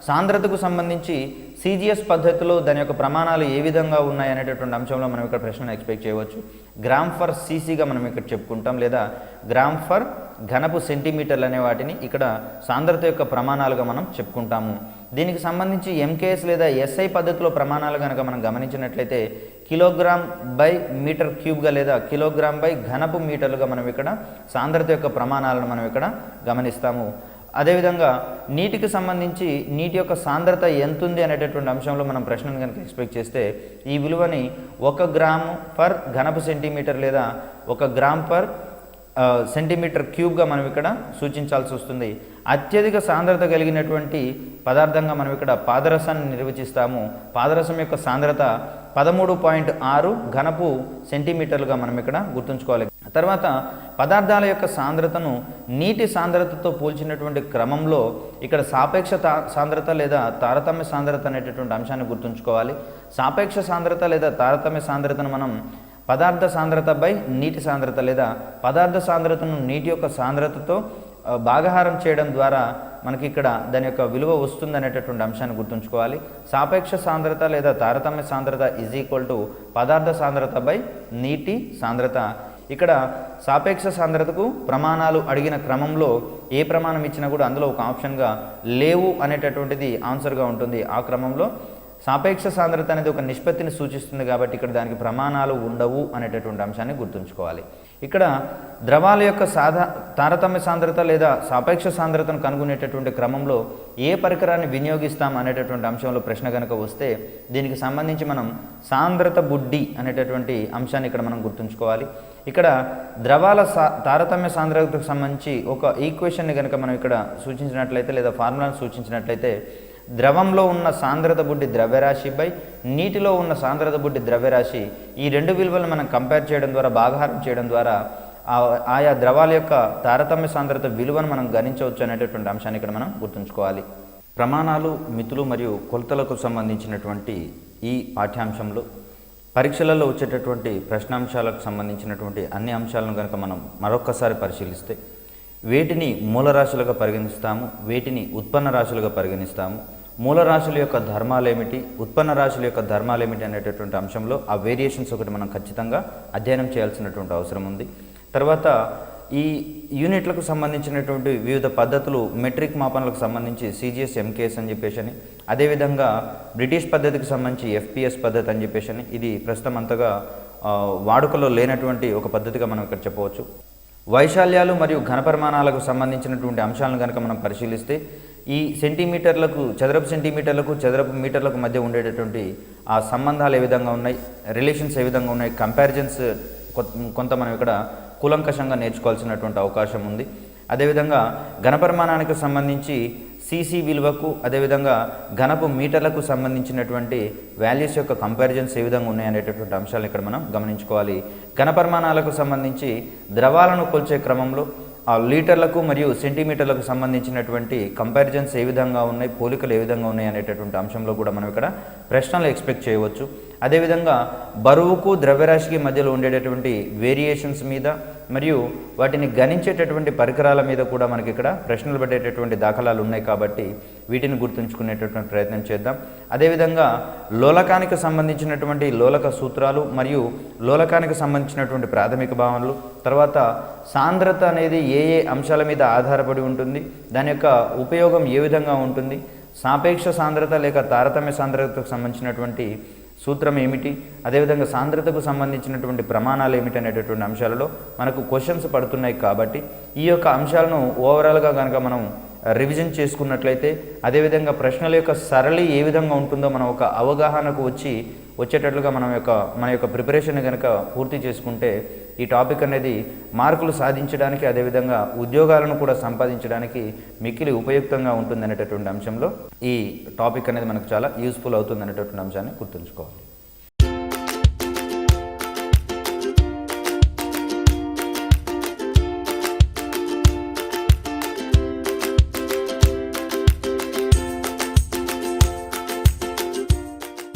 సాంద్రతకు సంబంధించి CGS పద్ధతిలో దాని యొక్క ప్రమాణాలు ఏ విధంగా ఉన్నాయి అనేటటువంటి అంశంలో మనం ఇక్కడ ప్రశ్నను ఎక్స్పెక్ట్ చేయవచ్చు. గ్రామ్ ఫర్ CCగా మనం ఇక్కడ చెప్పుకుంటాం, లేదా గ్రామ్ ఫర్ ఘనపు సెంటీమీటర్లు అనే వాటిని ఇక్కడ సాంద్రత యొక్క ప్రమాణాలుగా మనం చెప్పుకుంటాము. దీనికి సంబంధించి MKS లేదా SI పద్ధతిలో ప్రమాణాలు కనుక మనం గమనించినట్లయితే కిలోగ్రామ్ బై మీటర్ క్యూబ్గా లేదా కిలోగ్రామ్ బై ఘనపు మీటర్లుగా మనం ఇక్కడ సాంద్రత యొక్క ప్రమాణాలను మనం ఇక్కడ గమనిస్తాము. అదేవిధంగా నీటికి సంబంధించి నీటి యొక్క సాంద్రత ఎంత ఉంది అనేటటువంటి అంశంలో మనం ప్రశ్నను కనుక ఎక్స్పెక్ట్ చేస్తే ఈ విలువని 1 గ్రాము పర్ ఘనపు సెంటీమీటర్ లేదా 1 గ్రామ్ పర్ సెంటీమీటర్ క్యూబ్గా మనం ఇక్కడ సూచించాల్సి వస్తుంది. అత్యధిక సాంద్రత కలిగినటువంటి పదార్థంగా మనం ఇక్కడ పాదరసాన్ని నిర్వచిస్తాము. పాదరసం యొక్క సాంద్రత 13.6 ఘనపు సెంటీమీటర్లుగా మనం ఇక్కడ గుర్తుంచుకోవాలి. తర్వాత పదార్థాల యొక్క సాంద్రతను నీటి సాంద్రతతో పోల్చినటువంటి క్రమంలో ఇక్కడ సాపేక్ష సాంద్రత లేదా తారతమ్య సాంద్రత అనేటటువంటి అంశాన్ని గుర్తుంచుకోవాలి. సాపేక్ష సాంద్రత లేదా తారతమ్య సాంద్రతను మనం పదార్థ సాంద్రత బై నీటి సాంద్రత లేదా పదార్థ సాంద్రతను నీటి యొక్క సాంద్రతతో భాగహారం చేయడం ద్వారా మనకి ఇక్కడ దాని యొక్క విలువ వస్తుంది అనేటటువంటి అంశాన్ని గుర్తుంచుకోవాలి. సాపేక్ష సాంద్రత లేదా తారతమ్య సాంద్రత పదార్థ సాంద్రత బై నీటి సాంద్రత. ఇక్కడ సాపేక్ష సాంద్రతకు ప్రమాణాలు అడిగిన క్రమంలో ఏ ప్రమాణం ఇచ్చినా కూడా అందులో ఒక ఆప్షన్గా లేవు అనేటటువంటిది ఆన్సర్గా ఉంటుంది. ఆ క్రమంలో సాపేక్ష సాంద్రత అనేది ఒక నిష్పత్తిని సూచిస్తుంది కాబట్టి ఇక్కడ దానికి ప్రమాణాలు ఉండవు అనేటటువంటి అంశాన్ని గుర్తుంచుకోవాలి. ఇక్కడ ద్రవాల యొక్క తారతమ్య సాంద్రత లేదా సాపేక్ష సాంద్రతను కనుగొనేటటువంటి క్రమంలో ఏ పరికరాన్ని వినియోగిస్తాం అనేటటువంటి అంశంలో ప్రశ్న కనుక వస్తే దీనికి సంబంధించి మనం సాంద్రత బుడ్డి అనేటటువంటి అంశాన్ని ఇక్కడ మనం గుర్తుంచుకోవాలి. ఇక్కడ ద్రవాల తారతమ్య సాంద్రతకు సంబంధించి ఒక ఈక్వేషన్ని కనుక మనం ఇక్కడ సూచించినట్లయితే లేదా ఫార్ములాను సూచించినట్లయితే ద్రవంలో ఉన్న సాంద్రత బుడ్డి ద్రవ్యరాశి బై నీటిలో ఉన్న సాంద్రత బుడ్డి ద్రవ్యరాశి ఈ రెండు విలువలను మనం కంపేర్ చేయడం ద్వారా భాగహారం చేయడం ద్వారా ఆయా ద్రవాల యొక్క తారతమ్య సాంద్రత విలువను మనం గణించవచ్చు అనేటటువంటి అంశాన్ని ఇక్కడ మనం గుర్తుంచుకోవాలి. ప్రమాణాలు, మితులు మరియు కొలతలకు సంబంధించినటువంటి ఈ పాఠ్యాంశంలో పరీక్షలలో వచ్చేటటువంటి ప్రశ్నాంశాలకు సంబంధించినటువంటి అన్ని అంశాలను కనుక మనం మరొక్కసారి పరిశీలిస్తే వేటిని మూలరాశులుగా పరిగణిస్తాము, వేటిని ఉత్పన్న రాశులుగా పరిగణిస్తాము, మూలరాశుల యొక్క ధర్మాలు ఏమిటి, ఉత్పన్న రాశుల యొక్క ధర్మాలు ఏమిటి అనేటటువంటి అంశంలో ఆ వేరియేషన్స్ ఒకటి మనం ఖచ్చితంగా అధ్యయనం చేయాల్సినటువంటి అవసరం ఉంది. తర్వాత ఈ యూనిట్లకు సంబంధించినటువంటి వివిధ పద్ధతులు మెట్రిక్ మాపనలకు సంబంధించి సిజిఎస్ ఎంకేఎస్ అని చెప్పేసి అని, అదేవిధంగా బ్రిటిష్ పద్ధతికి సంబంధించి ఎఫ్పిఎస్ పద్ధతి అని చెప్పేసి అని, ఇది ప్రస్తుతం అంతగా వాడుకలో లేనటువంటి ఒక పద్ధతిగా మనం ఇక్కడ చెప్పవచ్చు. వైశాల్యాలు మరియు ఘనపరిమాణాలకు సంబంధించినటువంటి అంశాలను కనుక మనం పరిశీలిస్తే ఈ సెంటీమీటర్లకు, చదరపు మీటర్లకు మధ్య ఉండేటటువంటి ఆ సంబంధాలు ఏ విధంగా ఉన్నాయి, రిలేషన్స్ ఏ విధంగా ఉన్నాయి, కంపారిజన్స్ కొంత మనం ఇక్కడ కూలంకషంగా నేర్చుకోవాల్సినటువంటి అవకాశం ఉంది. అదేవిధంగా ఘనపరిమాణానికి సంబంధించి సీసీ విలువకు, అదేవిధంగా ఘనపు మీటర్లకు సంబంధించినటువంటి వాల్యూస్ యొక్క కంపారిజన్స్ ఏ విధంగా ఉన్నాయనేటటువంటి అంశాలు ఇక్కడ మనం గమనించుకోవాలి. ఘనపరిమాణాలకు సంబంధించి ద్రవాలను కొలిచే క్రమంలో ఆ లీటర్లకు మరియు సెంటీమీటర్లకు సంబంధించినటువంటి కంపారిజన్స్ ఏ విధంగా ఉన్నాయి, పోలికలు ఏ విధంగా ఉన్నాయి అనేటటువంటి అంశంలో కూడా మనం ఇక్కడ ప్రశ్నలు ఎక్స్పెక్ట్ చేయవచ్చు. అదేవిధంగా బరువుకు ద్రవ్యరాశికి మధ్యలో ఉండేటటువంటి వేరియేషన్స్ మీద మరియు వాటిని గణించేటటువంటి పరికరాల మీద కూడా మనకి ఇక్కడ ప్రశ్నలు పడేటటువంటి దాఖలాలు ఉన్నాయి కాబట్టి వీటిని గుర్తుంచుకునేటటువంటి ప్రయత్నం చేద్దాం. అదేవిధంగా లోలకానికి సంబంధించినటువంటి లోలక సూత్రాలు మరియు లోలకానికి సంబంధించినటువంటి ప్రాథమిక భావనలు, తర్వాత సాంద్రత అనేది ఏ అంశాల మీద ఆధారపడి ఉంటుంది, దాని యొక్క ఉపయోగం ఏ విధంగా ఉంటుంది, సాపేక్ష సాంద్రత లేక తారతమ్య సాంద్రతకు సంబంధించినటువంటి సూత్రం ఏమిటి, అదేవిధంగా సాంద్రతకు సంబంధించినటువంటి ప్రమాణాలు ఏమిటి అనేటటువంటి అంశాలలో మనకు క్వశ్చన్స్ పడుతున్నాయి కాబట్టి ఈ యొక్క అంశాలను ఓవరాల్గా కనుక మనం రివిజన్ చేసుకున్నట్లయితే, అదేవిధంగా ప్రశ్నల యొక్క సరళి ఏ విధంగా ఉంటుందో మనం ఒక అవగాహనకు వచ్చేటట్లుగా మన యొక్క ప్రిపరేషన్ కనుక పూర్తి చేసుకుంటే ఈ టాపిక్ అనేది మార్కులు సాధించడానికి, అదేవిధంగా ఉద్యోగాలను కూడా సంపాదించడానికి మిక్కిలి ఉపయుక్తంగా ఉంటుంది అనేటటువంటి అంశంలో ఈ టాపిక్ అనేది మనకు చాలా యూస్ఫుల్ అవుతుంది అనేటటువంటి అంశాన్ని గుర్తుంచుకోవాలి.